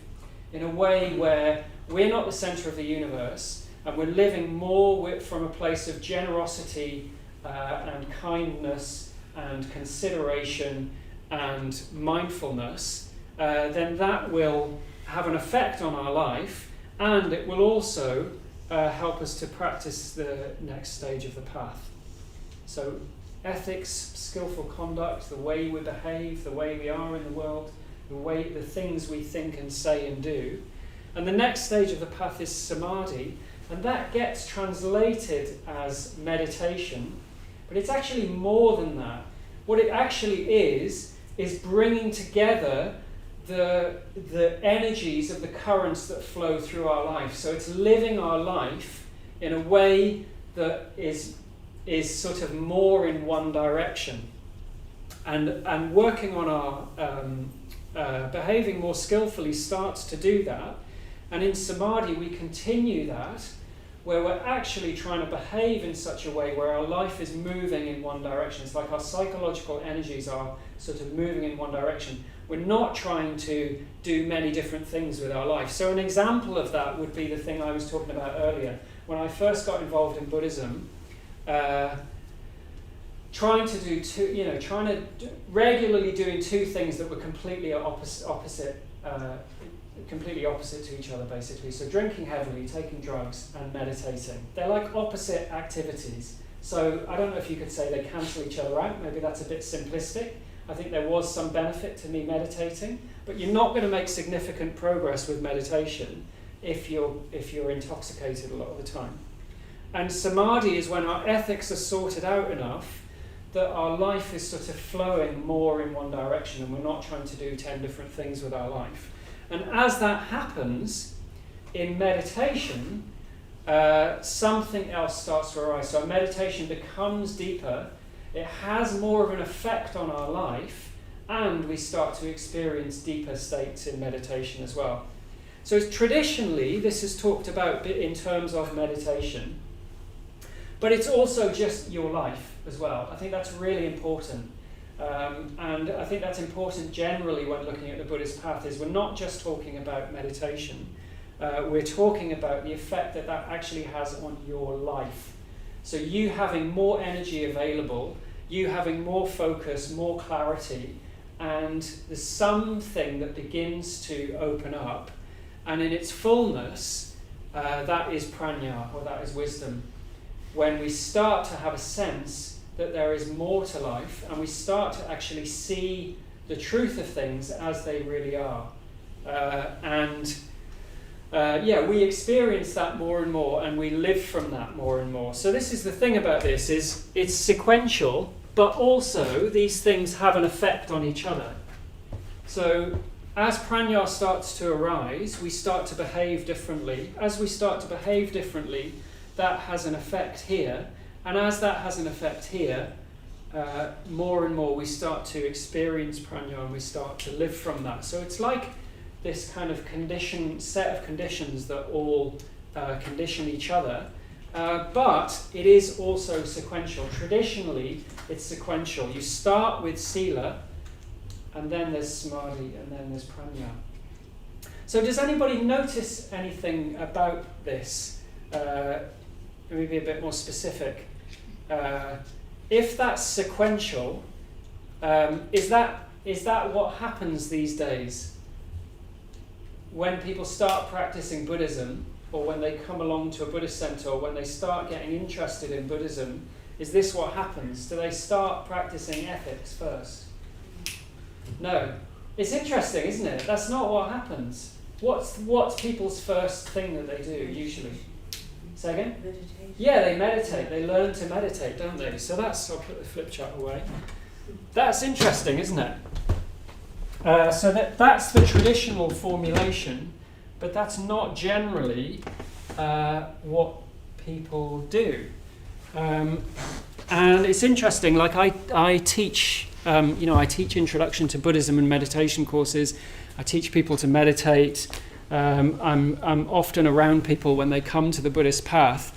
in a way where we're not the center of the universe, and we're living more from a place of generosity and kindness and consideration and mindfulness, then that will have an effect on our life, and it will also help us to practice the next stage of the path. So ethics, skillful conduct, the way we behave, the way we are in the world, the things we think and say and do. And the next stage of the path is samadhi, and that gets translated as meditation, but it's actually more than that. What it actually is bringing together the energies of the currents that flow through our life. So it's living our life in a way that is sort of more in one direction, and working on our behaving more skillfully starts to do that. And in samadhi we continue that, where we're actually trying to behave in such a way where our life is moving in one direction. It's like our psychological energies are sort of moving in one direction. We're not trying to do many different things with our life. So an example of that would be the thing I was talking about earlier. When I first got involved in Buddhism, regularly doing two things that were completely opposite to each other, basically. So drinking heavily, taking drugs, and meditating. They're like opposite activities. So I don't know if you could say they cancel each other out. Maybe that's a bit simplistic. I think there was some benefit to me meditating, but you're not going to make significant progress with meditation if you're intoxicated a lot of the time. And samadhi is when our ethics are sorted out enough that our life is sort of flowing more in one direction, and we're not trying to do 10 different things with our life. And as that happens, in meditation, something else starts to arise. So meditation becomes deeper, it has more of an effect on our life, and we start to experience deeper states in meditation as well. So traditionally, this is talked about in terms of meditation, but it's also just your life as well. I think that's really important. And I think that's important generally when looking at the Buddhist path, is we're not just talking about meditation, we're talking about the effect that actually has on your life. So you having more energy available, you having more focus, more clarity, and there's something that begins to open up, and in its fullness, that is prajna, or that is wisdom. When we start to have a sense that there is more to life, and we start to actually see the truth of things as they really are. We experience that more and more, and we live from that more and more. So this is the thing about this, is it's sequential, but also these things have an effect on each other. So as prajna starts to arise, we start to behave differently. As we start to behave differently, that has an effect here. And as that has an effect here, more and more we start to experience prajna, and we start to live from that. So it's like this kind of set of conditions that all condition each other, but it is also sequential. Traditionally, it's sequential. You start with sila, and then there's samadhi, and then there's prajna. So does anybody notice anything about this? Maybe a bit more specific. If that's sequential, is that what happens these days? When people start practicing Buddhism, or when they come along to a Buddhist center, or when they start getting interested in Buddhism, Is this what happens? Do they start practicing ethics first? No. It's interesting, isn't it? That's not what happens. What's people's first thing that they do usually? Say again? Meditation. Yeah, they meditate. They learn to meditate, don't they? So I'll put the flip chart away. That's interesting, isn't it? So that's the traditional formulation, but that's not generally what people do. And it's interesting. Like I teach, I teach Introduction to Buddhism and meditation courses. I teach people to meditate. I'm often around people when they come to the Buddhist path.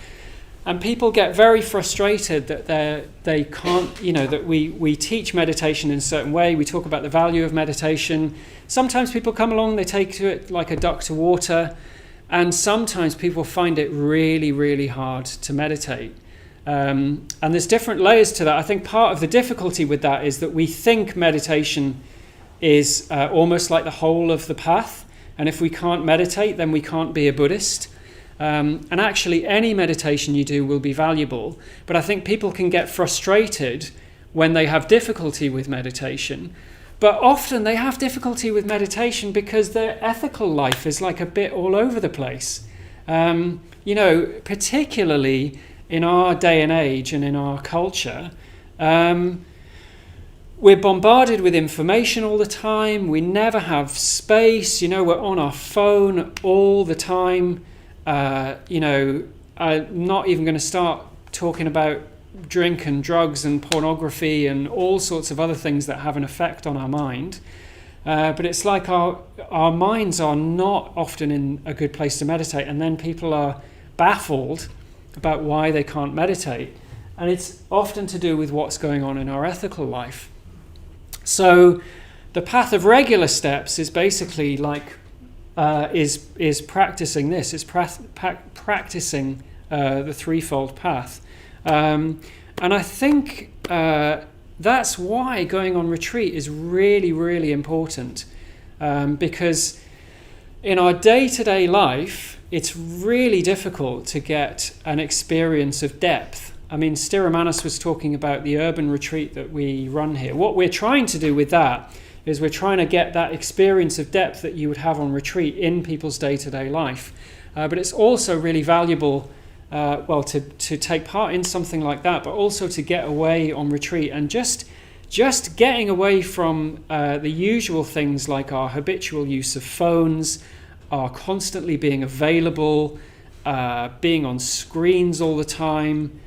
And people get very frustrated that they can't, that we teach meditation in a certain way. We talk about the value of meditation. Sometimes people come along, they take to it like a duck to water. And sometimes people find it really, really hard to meditate. And there's different layers to that. I think part of the difficulty with that is that we think meditation is almost like the whole of the path. And if we can't meditate, then we can't be a Buddhist. And actually, any meditation you do will be valuable. But I think people can get frustrated when they have difficulty with meditation. But often they have difficulty with meditation because their ethical life is like a bit all over the place. Particularly in our day and age and in our culture, we're bombarded with information all the time. We never have space. We're on our phone all the time. I'm not even going to start talking about drink and drugs and pornography and all sorts of other things that have an effect on our mind. But it's like our minds are not often in a good place to meditate, and then people are baffled about why they can't meditate. And it's often to do with what's going on in our ethical life. So the path of regular steps is basically like is practicing this. It's practicing the threefold path, and I think that's why going on retreat is really, really important, because in our day-to-day life, it's really difficult to get an experience of depth. I mean, Stiramanis was talking about the urban retreat that we run here. What we're trying to do with that is we're trying to get that experience of depth that you would have on retreat in people's day-to-day life. But it's also really valuable, to take part in something like that, but also to get away on retreat and just getting away from the usual things like our habitual use of phones, our constantly being available, being on screens all the time,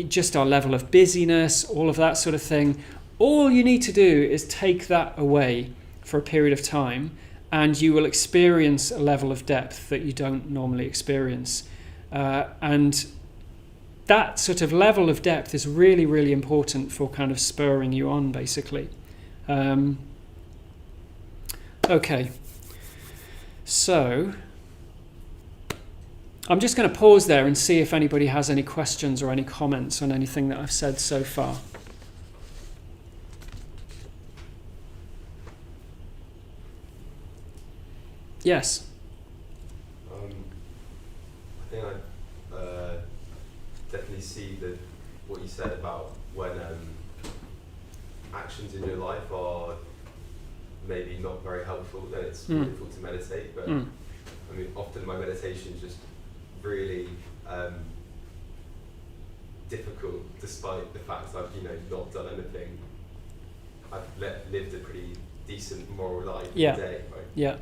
just our level of busyness, all of that sort of thing. All you need to do is take that away for a period of time, and you will experience a level of depth that you don't normally experience. And that sort of level of depth is really, really important for kind of spurring you on, basically. Okay. So I'm just going to pause there and see if anybody has any questions or any comments on anything that I've said so far. Yes. I think I definitely see what you said about when actions in your life are maybe not very helpful, then it's difficult to meditate. But I mean, often my meditation is just really difficult, despite the fact I've not done anything. I've lived a pretty decent moral life today. Right?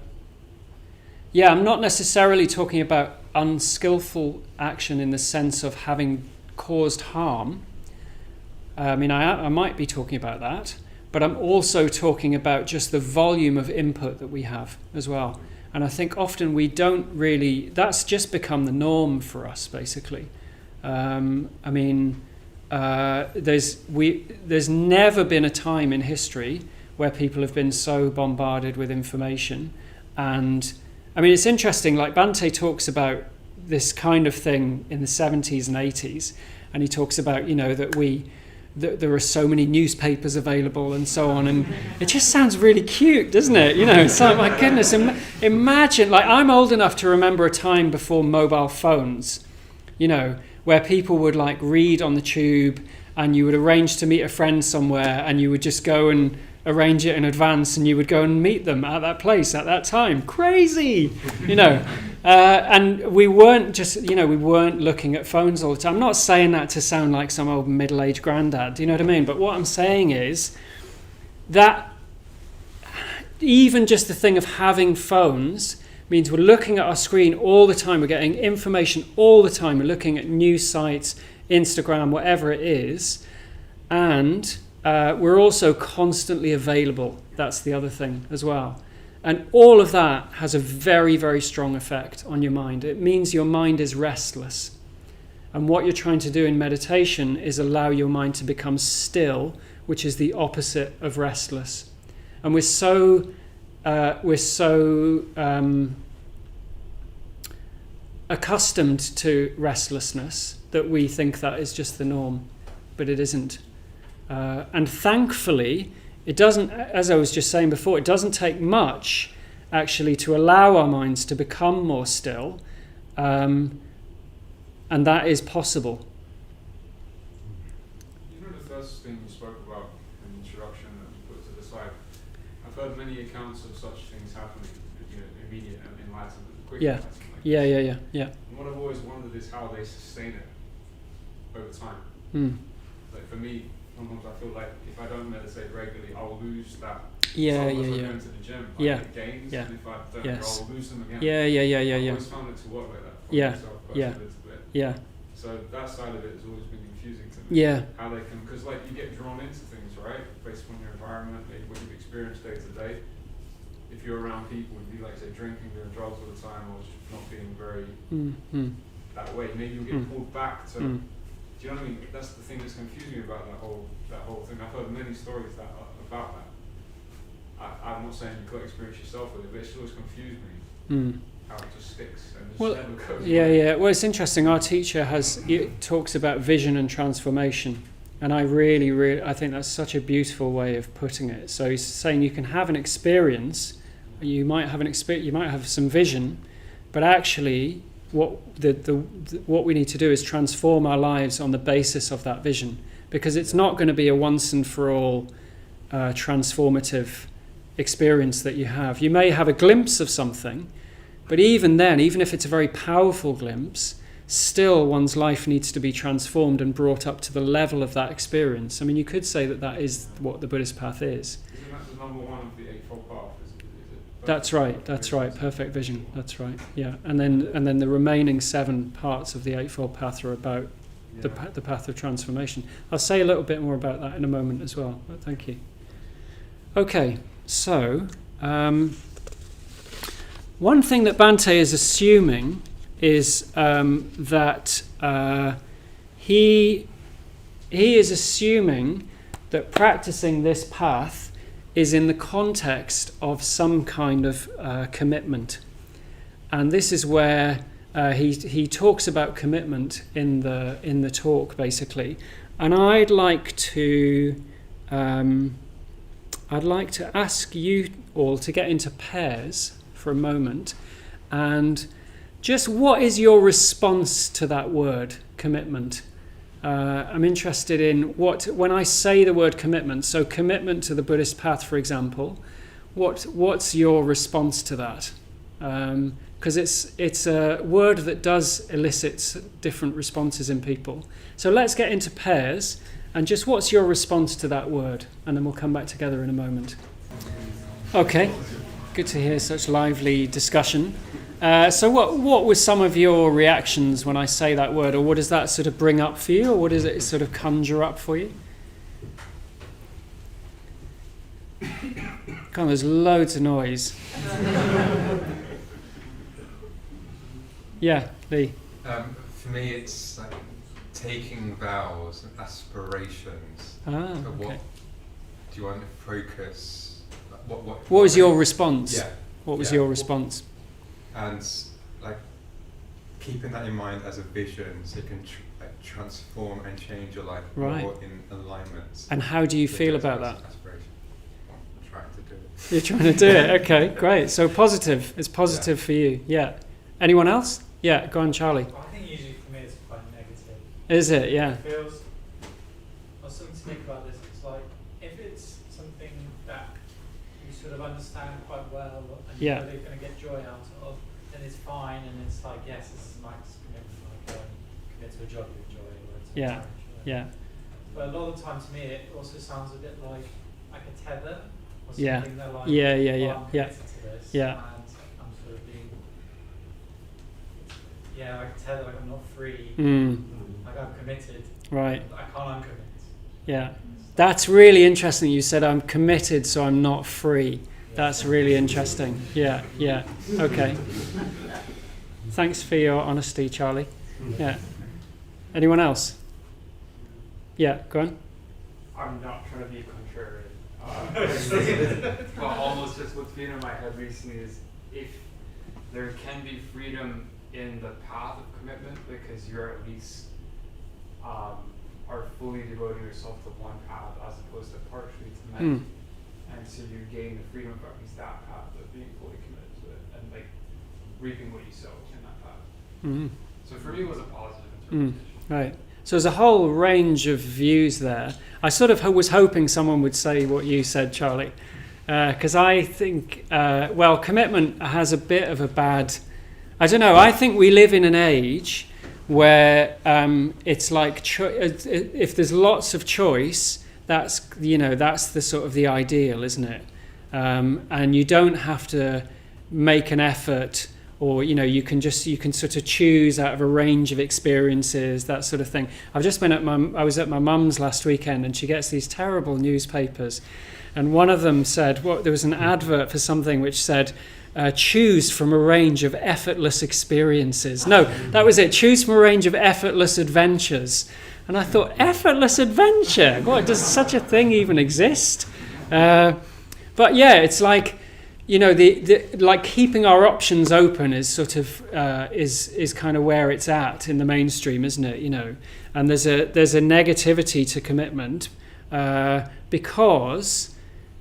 Yeah, I'm not necessarily talking about unskillful action in the sense of having caused harm. I mean, I might be talking about that, but I'm also talking about just the volume of input that we have as well. And I think often we don't really, that's just become the norm for us, basically. I mean, there's never been a time in history where people have been so bombarded with information. And I mean, it's interesting, like Bhante talks about this kind of thing in the 70s and 80s, and he talks about, that there are so many newspapers available and so on, and it just sounds really cute, doesn't it? It's like, my goodness, imagine, like, I'm old enough to remember a time before mobile phones, where people would like read on the tube, and you would arrange to meet a friend somewhere, and you would just go and arrange it in advance, and you would go and meet them at that place at that time. Crazy, and we weren't just, we weren't looking at phones all the time. I'm not saying that to sound like some old middle-aged granddad, do you know what I mean? But what I'm saying is that even just the thing of having phones means we're looking at our screen all the time, we're getting information all the time, we're looking at news sites, Instagram, whatever it is, and we're also constantly available. That's the other thing as well. And all of that has a very, very strong effect on your mind. It means your mind is restless. And what you're trying to do in meditation is allow your mind to become still, which is the opposite of restless. And we're so accustomed to restlessness that we think that is just the norm, but it isn't. And thankfully, it doesn't, as I was just saying before, it doesn't take much actually to allow our minds to become more still, and that is possible. The first thing you spoke about in the introduction that you put to the side, I've heard many accounts of such things happening, immediate and enlightenment, quick enlightenment. Yeah. And what I've always wondered is how they sustain it over time. Like for me, sometimes I feel like if I don't meditate regularly, I'll lose that. Yeah. Like going to the gym, I get gains, and if I don't, I'll lose them again. Yeah. I've always found it to work like that for myself, a little bit. Yeah. So that side of it has always been confusing to me. Yeah. How they can, because like you get drawn into things, right? Based on your environment, maybe what you've experienced day to day. If you're around people and you like say drinking, doing drugs all the time, or just not being very that way, maybe you'll get pulled back to. Do you know what I mean? That's the thing that's confusing me about that whole thing. I've heard many stories about that. I'm not saying you've got experience yourself with it, but it's always confused me. How it just sticks and just never goes away. Yeah. Well, it's interesting. Our teacher talks about vision and transformation, and I really, I think that's such a beautiful way of putting it. So he's saying you can have an experience, you might have some vision, but actually, what we need to do is transform our lives on the basis of that vision, because it's not going to be a once and for all transformative experience that you have. You may have a glimpse of something, but even then, even if it's a very powerful glimpse, still one's life needs to be transformed and brought up to the level of that experience. I mean, you could say that is what the Buddhist path is. Isn't that the number one of the Eightfold Path? Is it That's right, perfect vision, that's right, yeah. And then the remaining 7 parts of the Eightfold Path are about the path of transformation. I'll say a little bit more about that in a moment as well, but thank you. Okay, so one thing that Bhante is assuming is that he is assuming that practicing this path is in the context of some kind of commitment. And this is where he talks about commitment in the talk, basically. And I'd like to ask you all to get into pairs for a moment, and just what is your response to that word, commitment? I'm interested in when I say the word commitment, so commitment to the Buddhist path, for example, what's your response to that? Because it's a word that does elicit different responses in people. So let's get into pairs, and just what's your response to that word? And then we'll come back together in a moment. Okay, good to hear such lively discussion. So what were some of your reactions when I say that word, or what does that sort of bring up for you, or what does it sort of conjure up for you? Come on, there's loads of noise. Yeah, Lee. For me, it's like taking vows and aspirations. Okay. What do you want to focus? What was your response? Yeah. What was your response? And like keeping that in mind as a vision, so you can transform and change your life more in alignment. And how do you feel about that? Aspiration. I'm trying to do it. You're trying to do it. Okay, great. So positive. It's positive for you. Yeah. Anyone else? Yeah. Go on, Charlie. Well, I think usually for me it's quite negative. Is it? Yeah. It feels, or something to think about this. It's like if it's something that you sort of understand quite well and Yeah. you're really going to get joy out of, then it's fine. And it's like, yes, this is nice commitment, like commit to a job you enjoy, or to a Yeah. marriage, or Yeah. But a lot of the time, to me, it also sounds a bit like a tether or Yeah. something that like, Yeah. oh, Yeah. I'm Yeah. committed to this, Yeah. and I'm sort of being, like a tether, like I'm not free, like I'm committed, Right. I can't uncommit. Yeah. That's really interesting. You said I'm committed, so I'm not free. That's really interesting. Yeah. Yeah. Okay. Thanks for your honesty, Charlie. Yeah. Anyone else? Yeah. Go on. I'm not trying to be contrarian. But almost just what's been in my head recently is if there can be freedom in the path of commitment because you're at least are fully devoting yourself to one path as opposed to partially to many. And so you gain the freedom of at least that path of being fully committed to it and like reaping what you sow in that path. So for me it was a positive interpretation. Right. So there's a whole range of views there. I sort of was hoping someone would say what you said, Charlie, because I think, commitment has a bit of a bad... I don't know, I think we live in an age where it's like if there's lots of choice, that's the sort of the ideal, isn't it? And you don't have to make an effort, or you can sort of choose out of a range of experiences, that sort of thing. I was at my mum's last weekend, and she gets these terrible newspapers, and one of them said, there was an advert for something which said, choose from a range of effortless experiences. No, that was it. Choose from a range of effortless adventures. And I thought, effortless adventure? What, does such a thing even exist? But yeah, it's like, like keeping our options open is sort of is kind of where it's at in the mainstream, isn't it? And there's a negativity to commitment because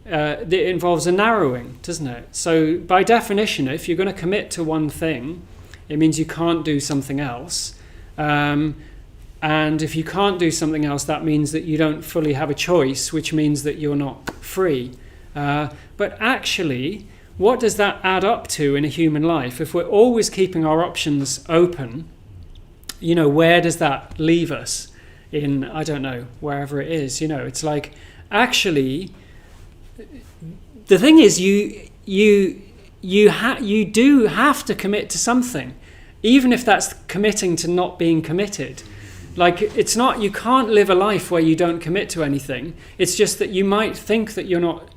it involves a narrowing, doesn't it? So by definition, if you're going to commit to one thing, it means you can't do something else. And if you can't do something else, that means that you don't fully have a choice, which means that you're not free. But actually, what does that add up to in a human life? If we're always keeping our options open, where does that leave us in, I don't know, wherever it is? It's like, actually, the thing is, you do have to commit to something, even if that's committing to not being committed. Like, it's not, you can't live a life where you don't commit to anything. It's just that you might think that you're not.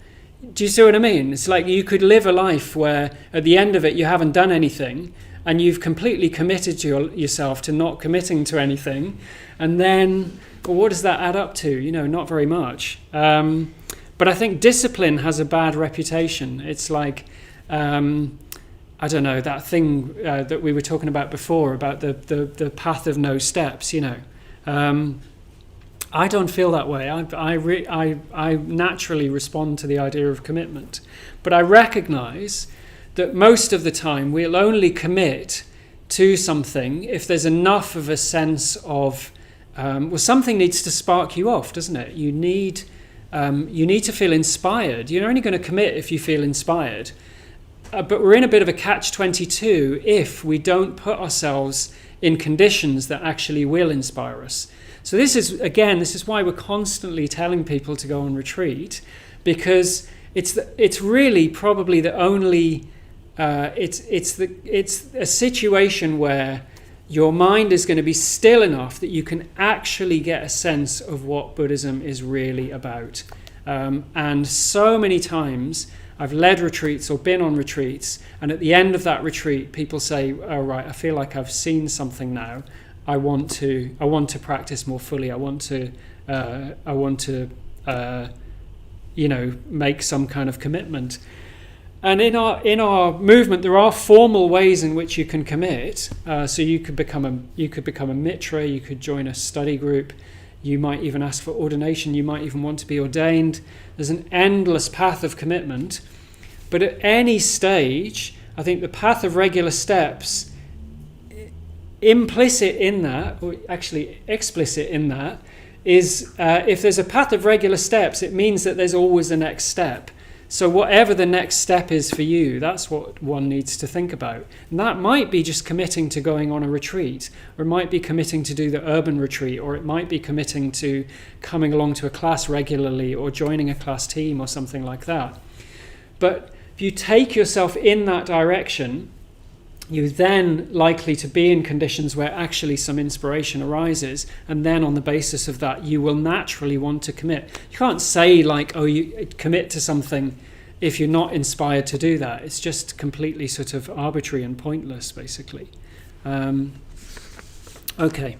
Do you see what I mean? It's like you could live a life where at the end of it you haven't done anything and you've completely committed to yourself to not committing to anything, and then, well, what does that add up to? Not very much. But I think discipline has a bad reputation. It's like, I don't know, that thing that we were talking about before, about the path of no steps, I don't feel that way. I naturally respond to the idea of commitment. But I recognise that most of the time we'll only commit to something if there's enough of a sense of, something needs to spark you off, doesn't it? You need to feel inspired. You're only going to commit if you feel inspired. But we're in a bit of a catch-22 if we don't put ourselves in conditions that actually will inspire us. So this is why we're constantly telling people to go on retreat, because it's really probably the only it's a situation where your mind is going to be still enough that you can actually get a sense of what Buddhism is really about. And so many times I've led retreats or been on retreats, and at the end of that retreat, people say, "Oh right, I feel like I've seen something now. I want to practice more fully. I want to make some kind of commitment." And in our movement, there are formal ways in which you can commit. So you could become a mitra. You could join a study group. You might even ask for ordination. You might even want to be ordained. There's an endless path of commitment. But at any stage, I think the path of regular steps implicit in that, or actually explicit in that, is if there's a path of regular steps, it means that there's always a next step. So whatever the next step is for you, that's what one needs to think about. And that might be just committing to going on a retreat, or it might be committing to do the urban retreat, or it might be committing to coming along to a class regularly, or joining a class team, or something like that. But if you take yourself in that direction, you're then likely to be in conditions where actually some inspiration arises, and then on the basis of that you will naturally want to commit. You can't say like, oh, you commit to something if you're not inspired to do that. It's just completely sort of arbitrary and pointless, basically. Okay.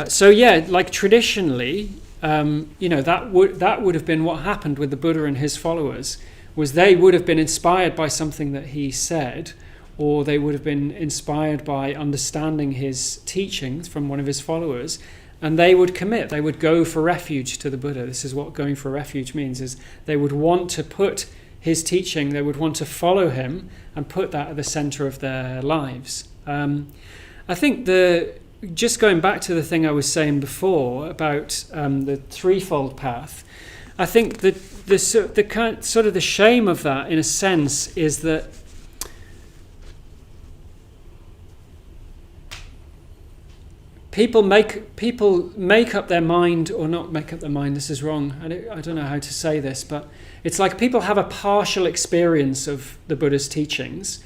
So yeah, like traditionally, that would have been what happened with the Buddha and his followers. Was they would have been inspired by something that he said, or they would have been inspired by understanding his teachings from one of his followers, and they would commit. They would go for refuge to the Buddha. This is what going for refuge means, is they would want to put his teaching, they would want to follow him and put that at the center of their lives. I think just going back to the thing I was saying before about the threefold path, I think that the shame of that, in a sense, is that people make up their mind, or not make up their mind. This is wrong. I don't know how to say this, but it's like people have a partial experience of the Buddha's teachings,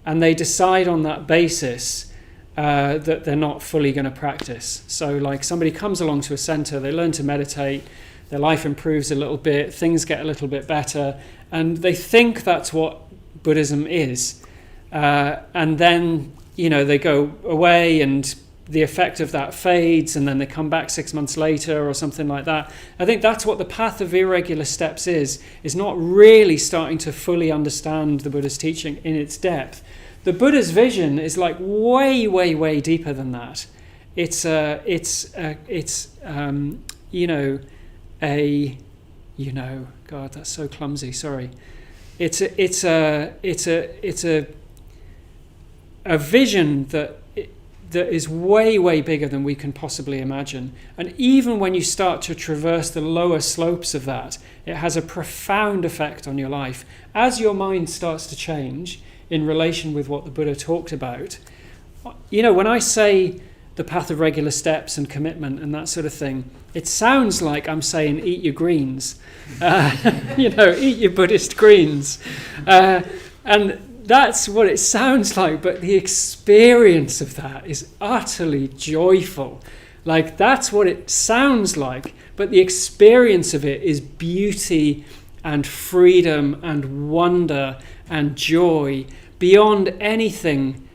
and they decide on that basis that they're not fully going to practice. So, like, somebody comes along to a center, they learn to meditate. Their life improves a little bit, things get a little bit better, and they think that's what Buddhism is. And then, they go away and the effect of that fades, and then they come back 6 months later or something like that. I think that's what the path of irregular steps is not really starting to fully understand the Buddha's teaching in its depth. The Buddha's vision is like way, way, way deeper than that. God, that's so clumsy. Sorry. It's a vision that is way, way bigger than we can possibly imagine. And even when you start to traverse the lower slopes of that, it has a profound effect on your life. As your mind starts to change in relation with what the Buddha talked about, when I say the path of regular steps and commitment and that sort of thing, it sounds like I'm saying eat your greens, eat your Buddhist greens. And that's what it sounds like, but the experience of that is utterly joyful. Like, that's what it sounds like, but the experience of it is beauty and freedom and wonder and joy beyond anything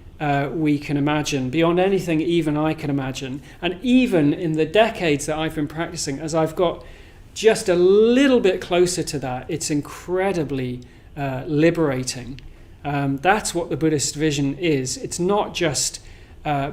we can imagine, beyond anything even I can imagine. And even in the decades that I've been practicing, as I've got just a little bit closer to that, it's incredibly liberating. That's what the Buddhist vision is. It's not just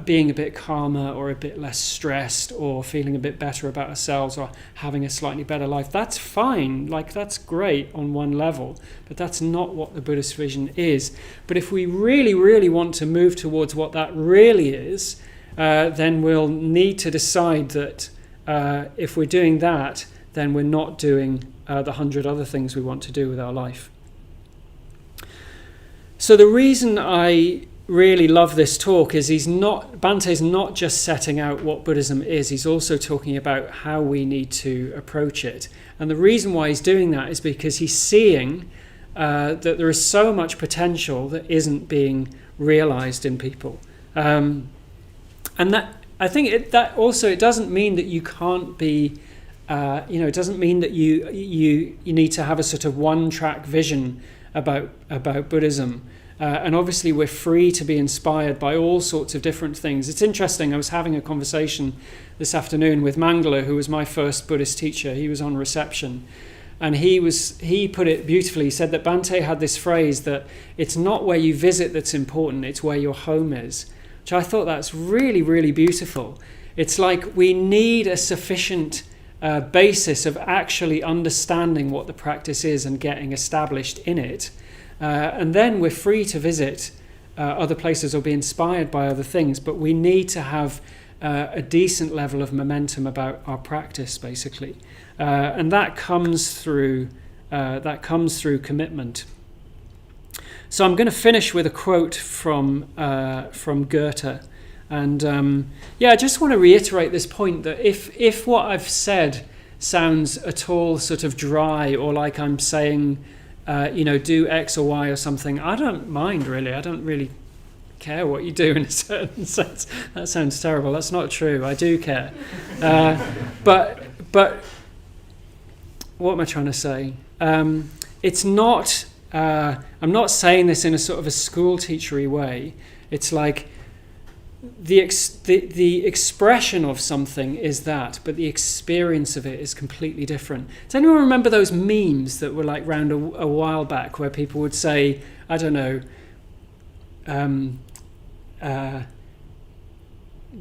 being a bit calmer or a bit less stressed or feeling a bit better about ourselves or having a slightly better life. That's fine, like that's great on one level, but that's not what the Buddhist vision is. But if we really, really want to move towards what that really is, then we'll need to decide that if we're doing that, then we're not doing the 100 other things we want to do with our life. So the reason I really love this talk is Bante's not just setting out what Buddhism is, he's also talking about how we need to approach it. And the reason why he's doing that is because he's seeing that there is so much potential that isn't being realized in people. And that, I think it doesn't mean that you can't be, it doesn't mean that you need to have a sort of one-track vision about Buddhism. And obviously we're free to be inspired by all sorts of different things. It's interesting, I was having a conversation this afternoon with Mangala, who was my first Buddhist teacher. He was on reception. And he put it beautifully. He said that Bante had this phrase that it's not where you visit that's important, it's where your home is. Which I thought that's really, really beautiful. It's like we need a sufficient basis of actually understanding what the practice is and getting established in it. And then we're free to visit other places or be inspired by other things, but we need to have a decent level of momentum about our practice, basically, and that comes through commitment. So I'm going to finish with a quote from Goethe, and I just want to reiterate this point that if what I've said sounds at all sort of dry or like I'm saying, do X or Y or something, I don't mind really. I don't really care what you do in a certain sense. That sounds terrible. That's not true. I do care. But what am I trying to say? It's not. I'm not saying this in a sort of a school teachery way. It's like the expression of something is that, but the experience of it is completely different. Does anyone remember those memes that were like round a while back, where people would say, I don't know,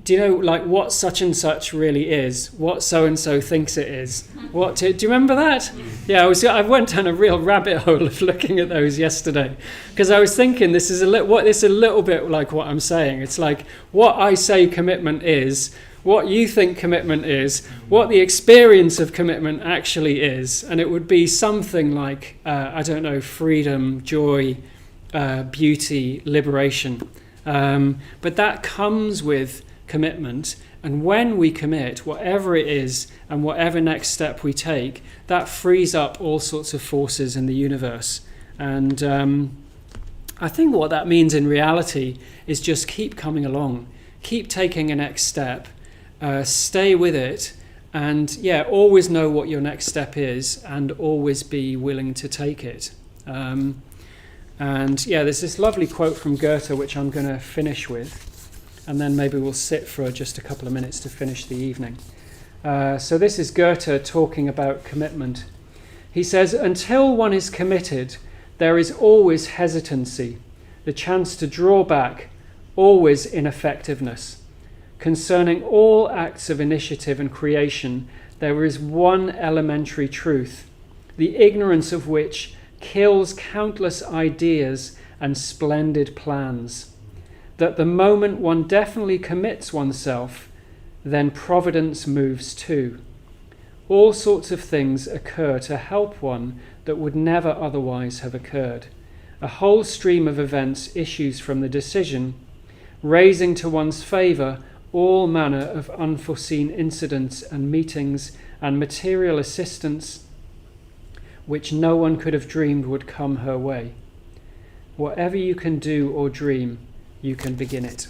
do you know like what such and such really is, what so and so thinks it is? Do you remember that? Yeah, I went down a real rabbit hole of looking at those yesterday, because I was thinking this is a little bit like what I'm saying. It's like what I say commitment is, what you think commitment is, what the experience of commitment actually is, and it would be something like I don't know, freedom, joy, beauty, liberation. But that comes with commitment, and when we commit, whatever it is and whatever next step we take, that frees up all sorts of forces in the universe. And I think what that means in reality is just keep coming along, keep taking a next step, stay with it, and always know what your next step is and always be willing to take it. And there's this lovely quote from Goethe which I'm going to finish with, and then maybe we'll sit for just a couple of minutes to finish the evening. So this is Goethe talking about commitment. He says, "Until one is committed, there is always hesitancy, the chance to draw back, always ineffectiveness. Concerning all acts of initiative and creation, there is one elementary truth, the ignorance of which kills countless ideas and splendid plans. That the moment one definitely commits oneself, then providence moves too. All sorts of things occur to help one that would never otherwise have occurred. A whole stream of events issues from the decision, raising to one's favour all manner of unforeseen incidents and meetings and material assistance which no one could have dreamed would come her way. Whatever you can do or dream, you can begin it."